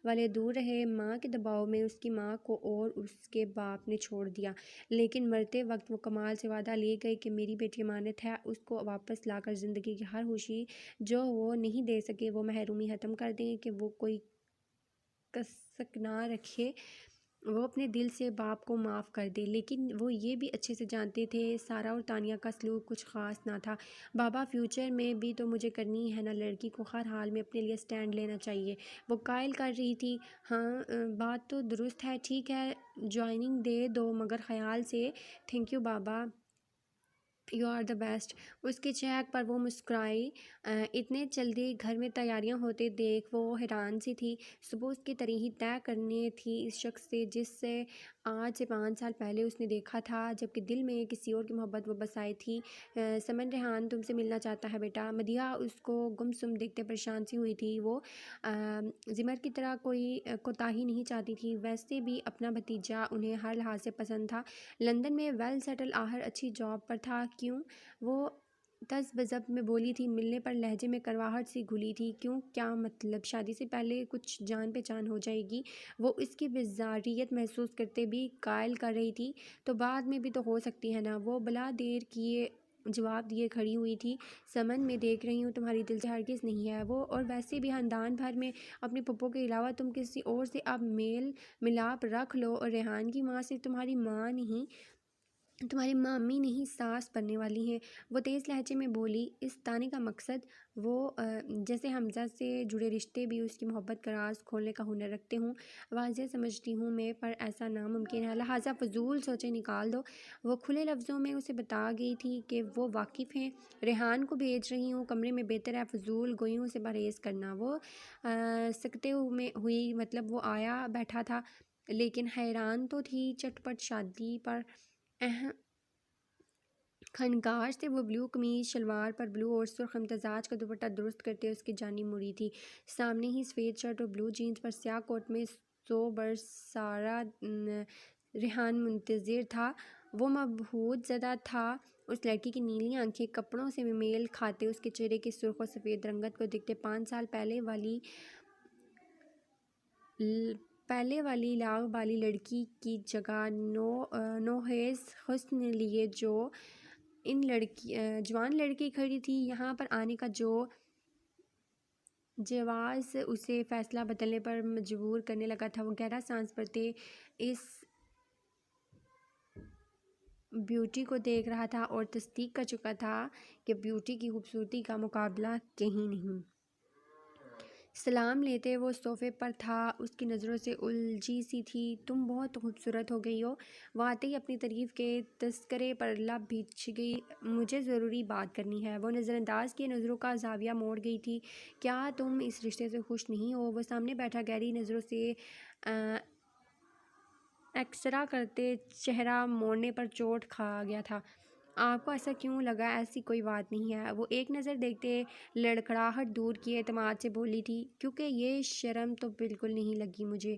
والے دور رہے۔ ماں کے دباؤ میں اس کی ماں کو اور اس کے باپ نے چھوڑ دیا، لیکن مرتے وقت وہ کمال سے وعدہ لے گئے کہ میری بیٹی امانت ہے، اس کو واپس لا کر زندگی کی ہر خوشی جو وہ نہیں دے سکے وہ محرومی ختم کر دیں، کہ وہ کوئی کسک نہ رکھے، وہ اپنے دل سے باپ کو معاف کر دے۔ لیکن وہ یہ بھی اچھے سے جانتے تھے سارہ اور تانیہ کا سلوک کچھ خاص نہ تھا۔ بابا، فیوچر میں بھی تو مجھے کرنی ہے نا، لڑکی کو ہر حال میں اپنے لیے سٹینڈ لینا چاہیے۔ وہ قائل کر رہی تھی۔ ہاں، بات تو درست ہے، ٹھیک ہے جوائننگ دے دو، مگر خیال سے۔ تھینک یو بابا، یو آر دا بیسٹ۔ اس کے چہک پر وہ مسکرائی۔ اتنے جلدی گھر میں تیاریاں ہوتے دیکھ وہ حیران سی تھی۔ صبح اس کی ترجیح طے کرنی تھی اس شخص سے جس سے آج سے 5 سال پہلے اس نے دیکھا تھا، جبکہ دل میں کسی اور کی محبت وہ بسائی تھی۔ سمن ریحان تم سے ملنا چاہتا ہے بیٹا۔ مدیحہ اس کو گمسم دیکھتے پریشان سی ہوئی تھی۔ وہ زمر کی طرح کوئی کوتاہی نہیں چاہتی تھی، ویسے بھی اپنا بھتیجا انہیں ہر لحاظ سے پسند تھا۔ لندن میں ویل سیٹل، آخر اچھی جاب پر تھا۔ کیوں؟ وہ تذ بذب میں بولی تھی، ملنے پر لہجے میں کرواہٹ سی گھلی تھی۔ کیوں؟ کیا مطلب؟ شادی سے پہلے کچھ جان پہچان ہو جائے گی؟ وہ اس کی بیزاریت محسوس کرتے بھی قائل کر رہی تھی، تو بعد میں بھی تو ہو سکتی ہے نا۔ وہ بلا دیر کیے جواب دیے کھڑی ہوئی تھی۔ سمن، میں دیکھ رہی ہوں تمہاری دل سے ہرگز نہیں ہے وہ، اور ویسے بھی خاندان بھر میں اپنی پھپھو کے علاوہ تم کسی اور سے اب میل ملاپ رکھ لو، اور ریحان کی ماں صرف تمہاری ماں نہیں تمہاری مامی نہیں ساس بننے والی ہیں، وہ تیز لہجے میں بولی۔ اس تانے کا مقصد وہ جیسے حمزہ سے جڑے رشتے بھی اس کی محبت کا راز کھولنے کا ہنر رکھتے ہوں، واضح سمجھتی ہوں میں، پر ایسا ناممکن ہے، لہٰذا فضول سوچیں نکال دو۔ وہ کھلے لفظوں میں اسے بتا گئی تھی کہ وہ واقف ہیں، ریحان کو بھیج رہی ہوں، کمرے میں بہتر ہے فضول گوئیوں سے پرہیز کرنا۔ وہ سکتے ہوئی مطلب وہ آیا بیٹھا تھا، لیکن حیران تو تھی۔ چٹ پٹ شادی پر خنکار سے وہ بلو قمیض شلوار پر بلو اور سرخ امتزاج کا دوپٹہ درست کرتے اس کی جانب مڑی تھی، سامنے ہی سفید شرٹ اور بلو جینز پر سیاہ کوٹ میں سو برسارہ ریحان منتظر تھا۔ وہ مبہوت زدہ تھا، اس لڑکی کی نیلی آنکھیں کپڑوں سے میل کھاتے اس کے چہرے کی سرخ و سفید رنگت کو دیکھتے 5 سال پہلے والی لاغ بالی لڑکی کی جگہ نوخیز حسن لیے جو جوان لڑکی کھڑی تھی، یہاں پر آنے کا جو جواز اسے فیصلہ بدلنے پر مجبور کرنے لگا تھا۔ وہ گہرا سانس بھرتے اس بیوٹی کو دیکھ رہا تھا اور تصدیق کر چکا تھا کہ بیوٹی کی خوبصورتی کا مقابلہ کہیں نہیں۔ سلام لیتے وہ صوفے پر تھا، اس کی نظروں سے الجھی سی تھی۔ تم بہت خوبصورت ہو گئی ہو۔ وہ آتے ہی اپنی تعریف کے تذکرے پر لب بھیج گئی۔ مجھے ضروری بات کرنی ہے۔ وہ نظر انداز کیے نظروں کا زاویہ موڑ گئی تھی۔ کیا تم اس رشتے سے خوش نہیں ہو؟ وہ سامنے بیٹھا گہری نظروں سے ایکسرا کرتے چہرہ موڑنے پر چوٹ کھا گیا تھا۔ آپ کو ایسا کیوں لگا؟ ایسی کوئی بات نہیں ہے۔ وہ ایک نظر دیکھتے لڑکھڑاہٹ دور کیے اعتماد سے بولی تھی، کیونکہ یہ شرم تو بالکل نہیں لگی مجھے۔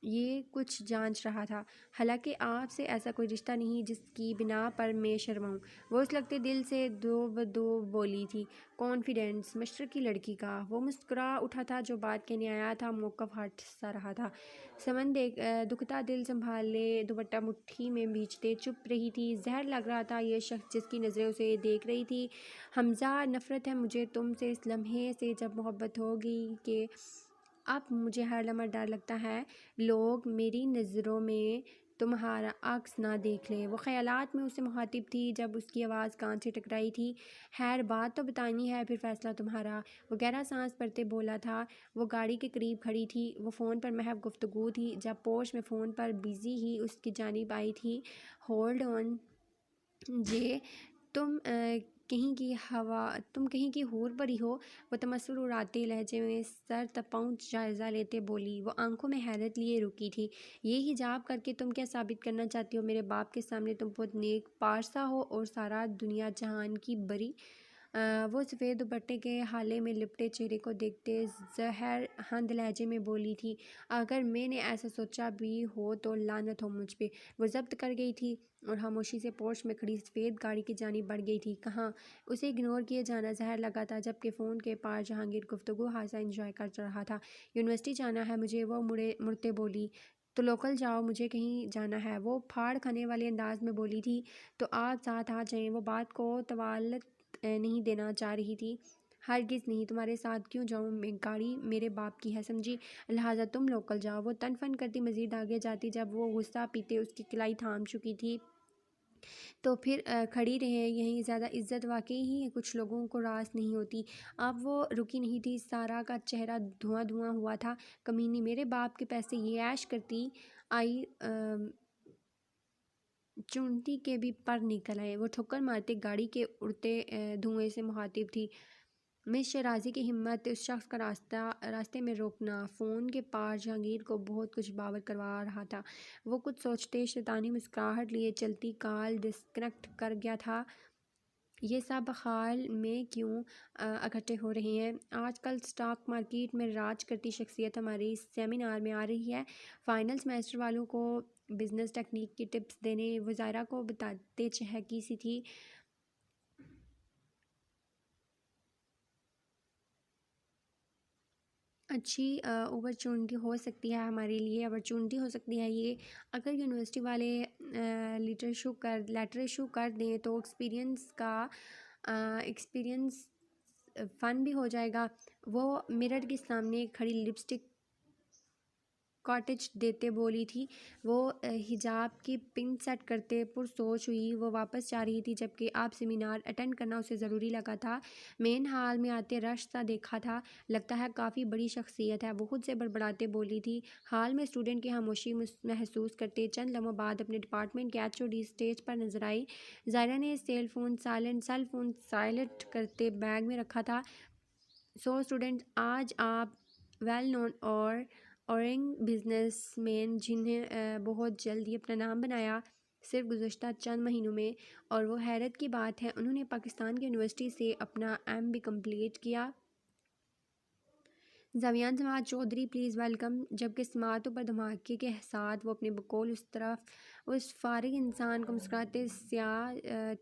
یہ کچھ جانچ رہا تھا، حالانکہ آپ سے ایسا کوئی رشتہ نہیں جس کی بنا پر میں شرماؤں۔ وہ اس لگتے دل سے دو بدو بولی تھی، کانفیڈنس مشرقی لڑکی کا۔ وہ مسکرا اٹھا تھا، جو بات کہنے آیا تھا موقف ہٹ سا رہا تھا۔ سمن دکھتا دل سنبھالے دوپٹہ مٹھی میں بھیجتے چپ رہی تھی۔ زہر لگ رہا تھا یہ شخص جس کی نظریں اسے دیکھ رہی تھی۔ حمزہ، نفرت ہے مجھے تم سے اس لمحے سے جب محبت ہو گئی کہ اب مجھے ہر لمحہ ڈر لگتا ہے لوگ میری نظروں میں تمہارا عکس نہ دیکھ لیں۔ وہ خیالات میں اسے مخاطب تھی جب اس کی آواز کان سے ٹکرائی تھی۔ خیر بات تو بتانی ہے، پھر فیصلہ تمہارا۔ وہ گہرا سانس بھرتے بولا تھا۔ وہ گاڑی کے قریب کھڑی تھی، وہ فون پر محو گفتگو تھی جب پوش میں فون پر بزی ہی اس کی جانب آئی تھی۔ ہولڈ آن جے، تم کہیں کی حور پری ہو؟ وہ تمسخر اڑاتے لہجے میں سر تپاؤں جائزہ لیتے بولی۔ وہ آنکھوں میں حیرت لیے رکی تھی۔ یہ حجاب کر کے تم کیا ثابت کرنا چاہتی ہو؟ میرے باپ کے سامنے تم بہت نیک پارسا ہو اور سارا دنیا جہان کی بری۔ وہ سفید دوپٹے کے حالے میں لپٹے چہرے کو دیکھتے زہر ہند لہجے میں بولی تھی، اگر میں نے ایسا سوچا بھی ہو تو لعنت ہو مجھ پہ۔ وہ ضبط کر گئی تھی اور خاموشی سے پورش میں کھڑی سفید گاڑی کی جانب بڑھ گئی تھی۔ کہاں؟ اسے اگنور کیے جانا زہر لگا تھا، جبکہ فون کے پار جہانگیر گفتگو خاصا انجوائے کر رہا تھا۔ یونیورسٹی جانا ہے مجھے، وہ مڑتے بولی۔ تو لوکل جاؤ، مجھے کہیں جانا ہے، وہ پھاڑ کھانے والے انداز میں بولی تھی۔ تو آپ ساتھ آ جائیں۔ وہ بات کو طوالت نہیں دینا چاہ رہی تھی۔ ہرگز نہیں، تمہارے ساتھ کیوں جاؤں؟ گاڑی میرے باپ کی ہے، سمجھی؟ لہٰذا تم لوکل جاؤ۔ وہ تن فن کرتی مزید آگے جاتی جب وہ غصہ پیتے اس کی کلائی تھام چکی تھی۔ تو پھر کھڑی رہیں، یہیں زیادہ عزت واقعی ہی کچھ لوگوں کو راس نہیں ہوتی۔ اب وہ رکی نہیں تھی، سارا کا چہرہ دھواں دھواں ہوا تھا۔ کمینی، میرے باپ کے پیسے یہ عیش کرتی آئی چونٹی کے بھی پر نکل آئے۔ وہ ٹھکر مارتے گاڑی کے اڑتے دھوئیں سے مخاطب تھی، مس شیرازی کی ہمت اس شخص کا راستے میں روکنا فون کے پار جہانگیر کو بہت کچھ باور کروا رہا تھا۔ وہ کچھ سوچتے شیطانی مسکراہٹ لیے چلتی کال ڈسکنیکٹ کر گیا تھا۔ یہ سب خیال میں کیوں اکٹھے ہو رہے ہیں؟ آج کل سٹاک مارکیٹ میں راج کرتی شخصیت ہمارے اس سیمینار میں آ رہی ہے، فائنل سیمسٹر والوں کو بزنس ٹیکنیک کی ٹپس دینے۔ وہ ظاہرہ کو بتاتے چہکی سی تھی۔ اچھی اپرچونٹی ہو سکتی ہے ہمارے لیے، اپرچونٹی ہو سکتی ہے یہ، اگر یونیورسٹی والے لیٹر ایشو کر دیں تو ایکسپیرینس فن بھی ہو جائے گا۔ وہ مرر کے سامنے کھڑی لپسٹک کاٹیج دیتے بولی تھی۔ وہ حجاب کی پن سیٹ کرتے پرسوچ ہوئی۔ وہ واپس جا رہی تھی جبکہ آپ سیمینار اٹینڈ کرنا اسے ضروری لگا تھا۔ مین ہال میں آتے رش سا دیکھا تھا، لگتا ہے کافی بڑی شخصیت ہے، وہ خود سے بڑبڑاتے بولی تھی۔ ہال میں اسٹوڈنٹ کی خاموشی محسوس کرتے چند لمحوں بعد اپنے ڈپارٹمنٹ کی HOD اسٹیج پر نظر آئی۔ زائرہ نے سیل فون سائلنٹ کرتے بیگ میں رکھا تھا۔ سو اسٹوڈنٹس، آج آپ ویل نون اور اورنگ بزنس مین جنہیں بہت جلد ہی اپنا نام بنایا صرف گزشتہ چند مہینوں میں، اور وہ حیرت کی بات ہے انہوں نے پاکستان کی یونیورسٹی سے اپنا MB کمپلیٹ کیا۔ زاویان سماعت چودھری پلیز ویلکم۔ جبکہ سماعتوں پر دھماکے کے ساتھ وہ اپنے بقول اس فارغ انسان کو مسکراتے سیاہ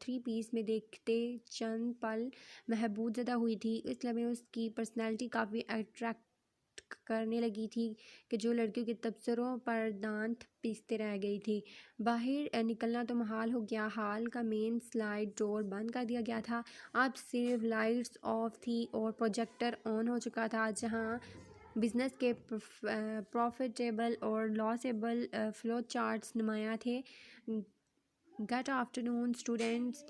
3 پیس میں دیکھتے چند پل محبوب زدہ ہوئی تھی۔ اس لمحے اس کی پرسنالٹی کافی اٹریکٹ کرنے لگی تھی کہ جو لڑکیوں کے تبصروں پر دانت پیستے رہ گئی تھی۔ باہر نکلنا تو محال ہو گیا۔ ہال کا مین سلائڈ ڈور بند کر دیا گیا تھا۔ اب صرف لائٹس آف تھی اور پروجیکٹر آن ہو چکا تھا جہاں بزنس کے پروفیٹیبل اور لاسیبل فلو چارٹس نمایاں تھے۔ Good afternoon students.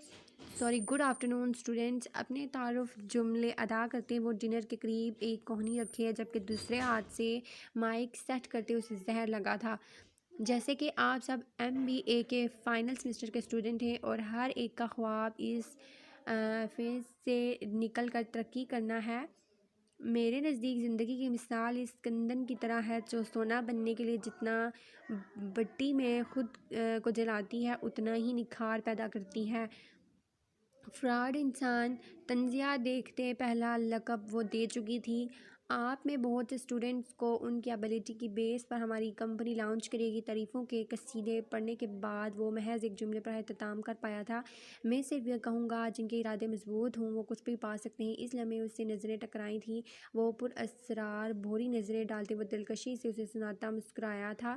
اپنے تعارف جملے ادا کرتے وہ ڈنر کے قریب ایک کوہنی رکھے جبکہ دوسرے ہاتھ سے مائک سیٹ کرتے اسے زہر لگا تھا۔ جیسے کہ آپ سب MBA کے فائنل سیمسٹر کے اسٹوڈنٹ ہیں اور ہر ایک کا خواب اس فیز سے نکل کر ترقی کرنا ہے۔ میرے نزدیک زندگی کی مثال اس کندن کی طرح ہے جو سونا بننے کے لیے جتنا بٹی میں خود کو جلاتی ہے اتنا ہی نکھار پیدا کرتی ہے۔ فراڈ انسان تنزیہ دیکھتے پہلا لقب وہ دے چکی تھی۔ آپ میں بہت سے اسٹوڈنٹس کو ان کی ایبلٹی کی بیس پر ہماری کمپنی لانچ کرے گی۔ تعریفوں کے قصیدے پڑھنے کے بعد وہ محض ایک جملے پر اختتام کر پایا تھا، میں صرف یہ کہوں گا جن کے ارادے مضبوط ہوں وہ کچھ بھی پا سکتے ہیں۔ اس لمحے اس سے نظریں ٹکرائی تھیں۔ وہ پراسرار بھوری نظریں ڈالتے وہ دلکشی سے اسے سناتا مسکرایا تھا۔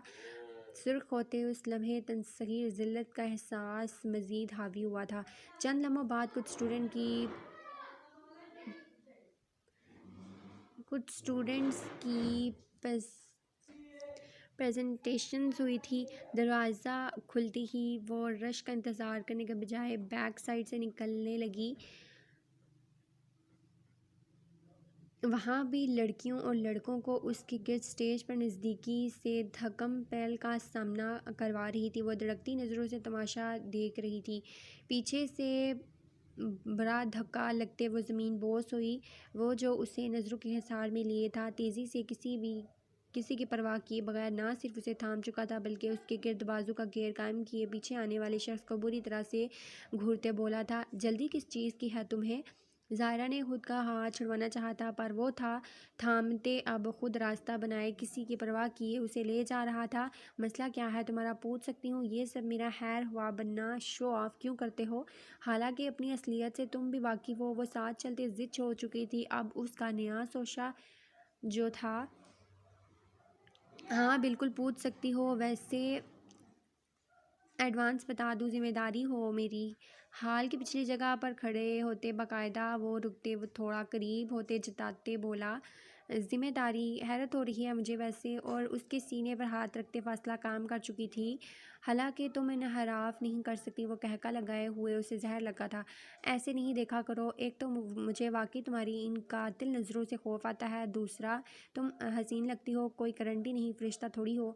سرخ ہوتے اس لمحے تنصغیر ذلت کا احساس مزید حاوی ہوا تھا۔ چند لمحوں بعد کچھ اسٹوڈنٹس کی پریزنٹیشنز ہوئی تھی۔ دروازہ کھلتے ہی وہ رش کا انتظار کرنے کے بجائے بیک سائڈ سے نکلنے لگی۔ وہاں بھی لڑکیوں اور لڑکوں کو اس کے گرد اسٹیج پر نزدیکی سے دھکم پیل کا سامنا کروا رہی تھی۔ وہ دھڑکتی نظروں سے تماشا دیکھ رہی تھی۔ پیچھے سے بڑا دھکا لگتے وہ زمین بوس ہوئی۔ وہ جو اسے نظروں کے حصار میں لیے تھا تیزی سے کسی کی پرواہ کیے بغیر نہ صرف اسے تھام چکا تھا بلکہ اس کے گرد بازو کا گھیر قائم کیے پیچھے آنے والے شخص کو بری طرح سے گھورتے بولا تھا، جلدی کس چیز کی ہے تمہیں؟ زائرہ نے خود کا ہاتھ چھڑوانا چاہا تھا پر وہ تھا تھامتے اب خود راستہ بنائے کسی کی پرواہ کیے اسے لے جا رہا تھا۔ مسئلہ کیا ہے تمہارا پوچھ سکتی ہوں؟ یہ سب میرا خیر ہوا بننا شو آف کیوں کرتے ہو؟ حالانکہ اپنی اصلیت سے تم بھی واقف ہو۔ وہ ساتھ چلتے زچ ہو چکی تھی اب اس کا نیا سوچا جو تھا۔ ہاں بالکل پوچھ سکتی ہو، ویسے ایڈوانس بتا دوں ذمہ داری ہو میری۔ ہال کی پچھلی جگہ پر کھڑے ہوتے باقاعدہ وہ رکتے وہ تھوڑا قریب ہوتے جتاتے بولا، ذمہ داری؟ حیرت ہو رہی ہے مجھے ویسے۔ اور اس کے سینے پر ہاتھ رکھتے فاصلہ کام کر چکی تھی۔ حالانکہ تم انحراف نہیں کر سکتی، وہ کہکا لگائے ہوئے اسے زہر لگا تھا۔ ایسے نہیں دیکھا کرو، ایک تو مجھے واقعی تمہاری ان قاتل نظروں سے خوف آتا ہے، دوسرا تم حسین لگتی ہو، کوئی گارنٹی نہیں، فرشتہ تھوڑی ہو،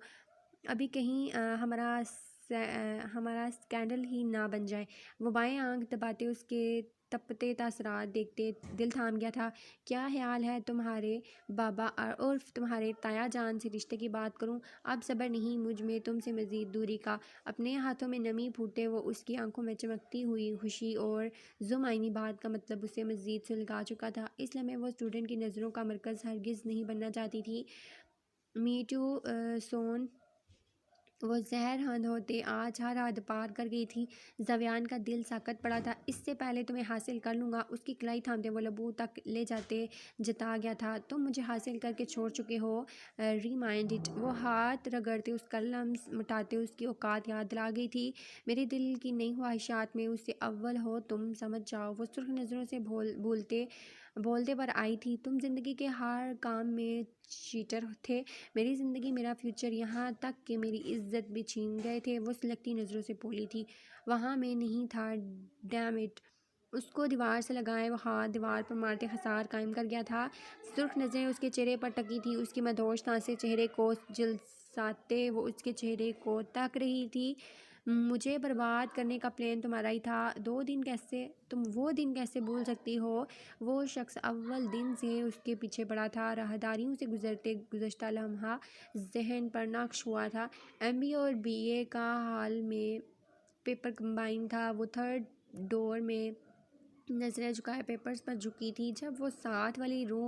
ابھی کہیں ہمارا اسکینڈل ہی نہ بن جائے۔ وہ بائیں آنکھ دباتے اس کے تپتے تاثرات دیکھتے دل تھام گیا تھا۔ کیا خیال ہے تمہارے بابا عرف تمہارے تایا جان سے رشتے کی بات کروں؟ اب صبر نہیں مجھ میں تم سے مزید دوری کا۔ اپنے ہاتھوں میں نمی پھوٹے وہ اس کی آنکھوں میں چمکتی ہوئی خوشی اور زم آئینی بات کا مطلب اسے مزید سلگا چکا تھا۔ اس لمحے وہ اسٹوڈنٹ کی نظروں کا مرکز ہرگز نہیں بننا چاہتی تھی۔ می ٹو سون۔ وہ زہر ہند ہوتے آج ہر حد پار کر گئی تھی۔ زاویان کا دل ساکت پڑا تھا۔ اس سے پہلے تمہیں حاصل کر لوں گا، اس کی کلائی تھامتے وہ لبوں تک لے جاتے جتا گیا تھا۔ تم مجھے حاصل کر کے چھوڑ چکے ہو، ریمائنڈ اٹ۔ وہ ہاتھ رگڑتے اس کا لمس مٹاتے اس کی اوقات یاد دلا گئی تھی۔ میرے دل کی نئی خواہشات میں اس سے اول ہو تم، سمجھ جاؤ۔ وہ سرخ نظروں سے بولتے بولتے پر آئی تھی۔ تم زندگی کے ہر کام میں چیٹر تھے، میری زندگی، میرا فیوچر، یہاں تک کہ میری عزت بھی چھین گئے تھے۔ وہ سلگتی نظروں سے بولی تھی۔ وہاں میں نہیں تھا، ڈیم اٹ۔ اس کو دیوار سے لگائے وہ ہاتھ دیوار پر مارتے حصار قائم کر گیا تھا۔ سرخ نظریں اس کے چہرے پر ٹکی تھی، اس کی مدہوش سانسیں چہرے کو جھلساتے وہ اس کے چہرے کو تک رہی تھی۔ مجھے برباد کرنے کا پلان تمہارا ہی تھا۔ تم وہ دن کیسے بھول سکتی ہو؟ وہ شخص اول دن سے اس کے پیچھے پڑا تھا، راہداریوں سے گزرتے گزشتہ لمحہ ذہن پر نقش ہوا تھا۔ ایم بی اے اور بی اے کا ہال میں پیپر کمبائن تھا۔ وہ تھرڈ ڈور میں نظریں جھکائے پیپرز پر جھکی تھی جب وہ ساتھ والی رو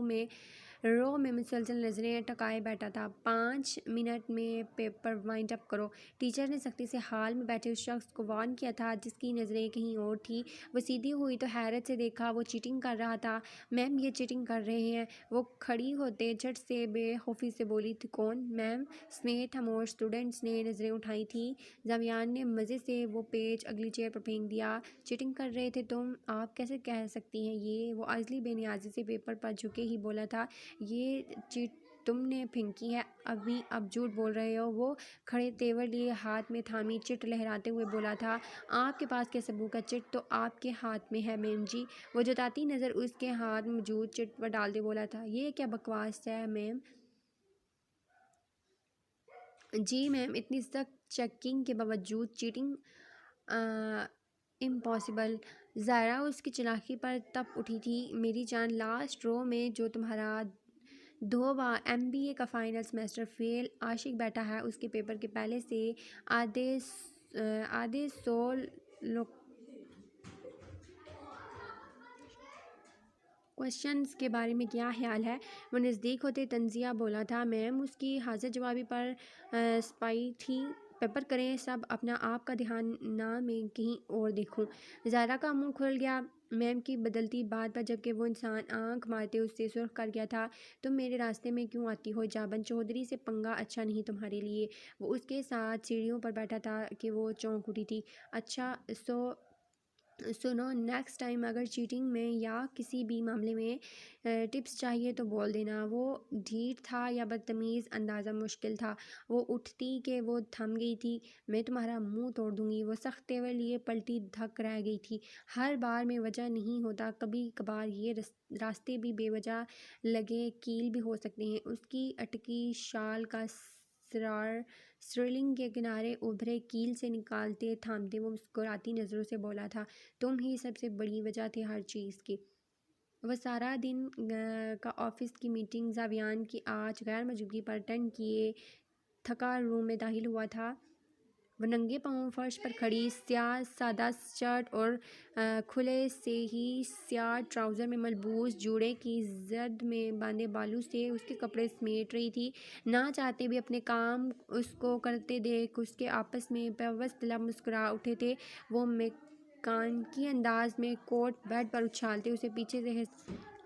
میں مسلسل نظریں ٹکائے بیٹھا تھا۔ 5 منٹ میں پیپر وائنڈ اپ کرو، ٹیچر نے سختی سے ہال میں بیٹھے اس شخص کو وارن کیا تھا جس کی نظریں کہیں اور تھیں۔ وہ سیدھی ہوئی تو حیرت سے دیکھا وہ چیٹنگ کر رہا تھا۔ میم یہ چیٹنگ کر رہے ہیں۔ وہ کھڑی ہوتے جھٹ سے بے خوفی سے بولی تھی، کون؟ میم سمیت خاموش اسٹوڈنٹس نے نظریں اٹھائی تھیں۔ زاویان نے مزے سے وہ پیج اگلی چیئر پر پھینک دیا۔ چیٹنگ کر رہے تھے تم؟ آپ کیسے کہہ سکتی ہیں یہ؟ وہ عاجزی بے نیازی سے پیپر پر جھکے ہی بولا تھا، یہ چیٹ تم نے پھینکی ہے، اب جھوٹ بول رہے ہو؟ وہ کھڑے تیور لیے ہاتھ میں تھامی چٹ لہراتے ہوئے بولا تھا، آپ کے پاس کیا ثبوت ہے؟ چٹ تو آپ کے ہاتھ میں ہے میم جی۔ وہ جتاتی نظر اس کے ہاتھ میں موجود چٹ پر ڈالتے بولا تھا، یہ کیا بکواس ہے میم؟ جی میم، اتنی سخت چیکنگ کے باوجود چیٹنگ امپاسبل۔ زائرہ اس کی چالاکی پر تپ اٹھی تھی، میری جان، لاسٹ رو میں جو تمہارا 2 بار ایم بی اے کا فائنل سیمسٹر فیل عاشق بیٹھا ہے، اس کے پیپر کے پہلے سے آدھے سو کوشچنز کے بارے میں کیا خیال ہے؟ وہ نزدیک ہوتے طنزیہ بولا تھا، میم اس کی حاضر جوابی پر سپائی تھی، پیپر کریں سب، اپنا آپ کا دھیان نہ میں کہیں اور دیکھوں۔ زائرہ کا منہ کھل گیا میم کی بدلتی بات پر، جبکہ وہ انسان آنکھ مارتے اس سے سرخ کر گیا تھا۔ تم میرے راستے میں کیوں آتی ہو؟ جابن چودھری سے پنگا اچھا نہیں تمہارے لیے۔ وہ اس کے ساتھ سیڑھیوں پر بیٹھا تھا کہ وہ چونک اٹھی تھی۔ اچھا سنو، نیکسٹ ٹائم اگر چیٹنگ میں یا کسی بھی معاملے میں ٹپس چاہیے تو بول دینا۔ وہ ڈھیٹ تھا یا بدتمیز، اندازہ مشکل تھا۔ وہ اٹھتی کہ وہ تھم گئی تھی، میں تمہارا منہ توڑ دوں گی۔ وہ سخت تیور لیے پلٹی دھک رہ گئی تھی۔ ہر بار میں وجہ نہیں ہوتا، کبھی کبھار یہ راستے بھی بے وجہ لگے کیل بھی ہو سکتے ہیں۔ اس کی اٹکی شال کا سرلنگ کے کنارے ابھرے کیل سے نکالتے تھامتے وہ مسکراتی نظروں سے بولا تھا، تم ہی سب سے بڑی وجہ تھے ہر چیز کی۔ وہ سارا دن کا آفس کی میٹنگ زاویان کی آج غیر موجودگی پر اٹینڈ کیے تھکا روم میں داخل ہوا تھا۔ وہ ننگے پاؤں فرش پر کھڑی، سیاہ سادہ شرٹ اور کھلے سے ہی سیاہ ٹراؤزر میں ملبوس جوڑے کی زد میں باندھے بالوں سے اس کے کپڑے سمیٹ رہی تھی۔ نہ چاہتے بھی اپنے کام اس کو کرتے دیکھ اس کے آپس میں پیوست لب مسکرا اٹھے تھے۔ وہ میکانکی انداز میں کوٹ بیڈ پر اچھالتے اسے پیچھے سے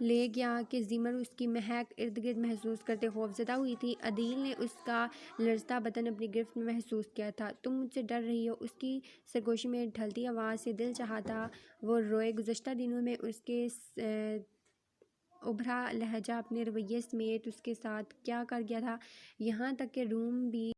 لے گیا کہ زمر اس کی مہک ارد گرد محسوس کرتے خوفزدہ ہوئی تھی۔ عدیل نے اس کا لرزتا بدن اپنی گرفت میں محسوس کیا تھا، تم مجھ سے ڈر رہی ہو؟ اس کی سرگوشی میں ڈھلتی آواز سے دل چاہتا وہ روئے۔ گزشتہ دنوں میں اس کے ابھرا لہجہ اپنے رویے سمیت اس کے ساتھ کیا کر گیا تھا، یہاں تک کہ روم بھی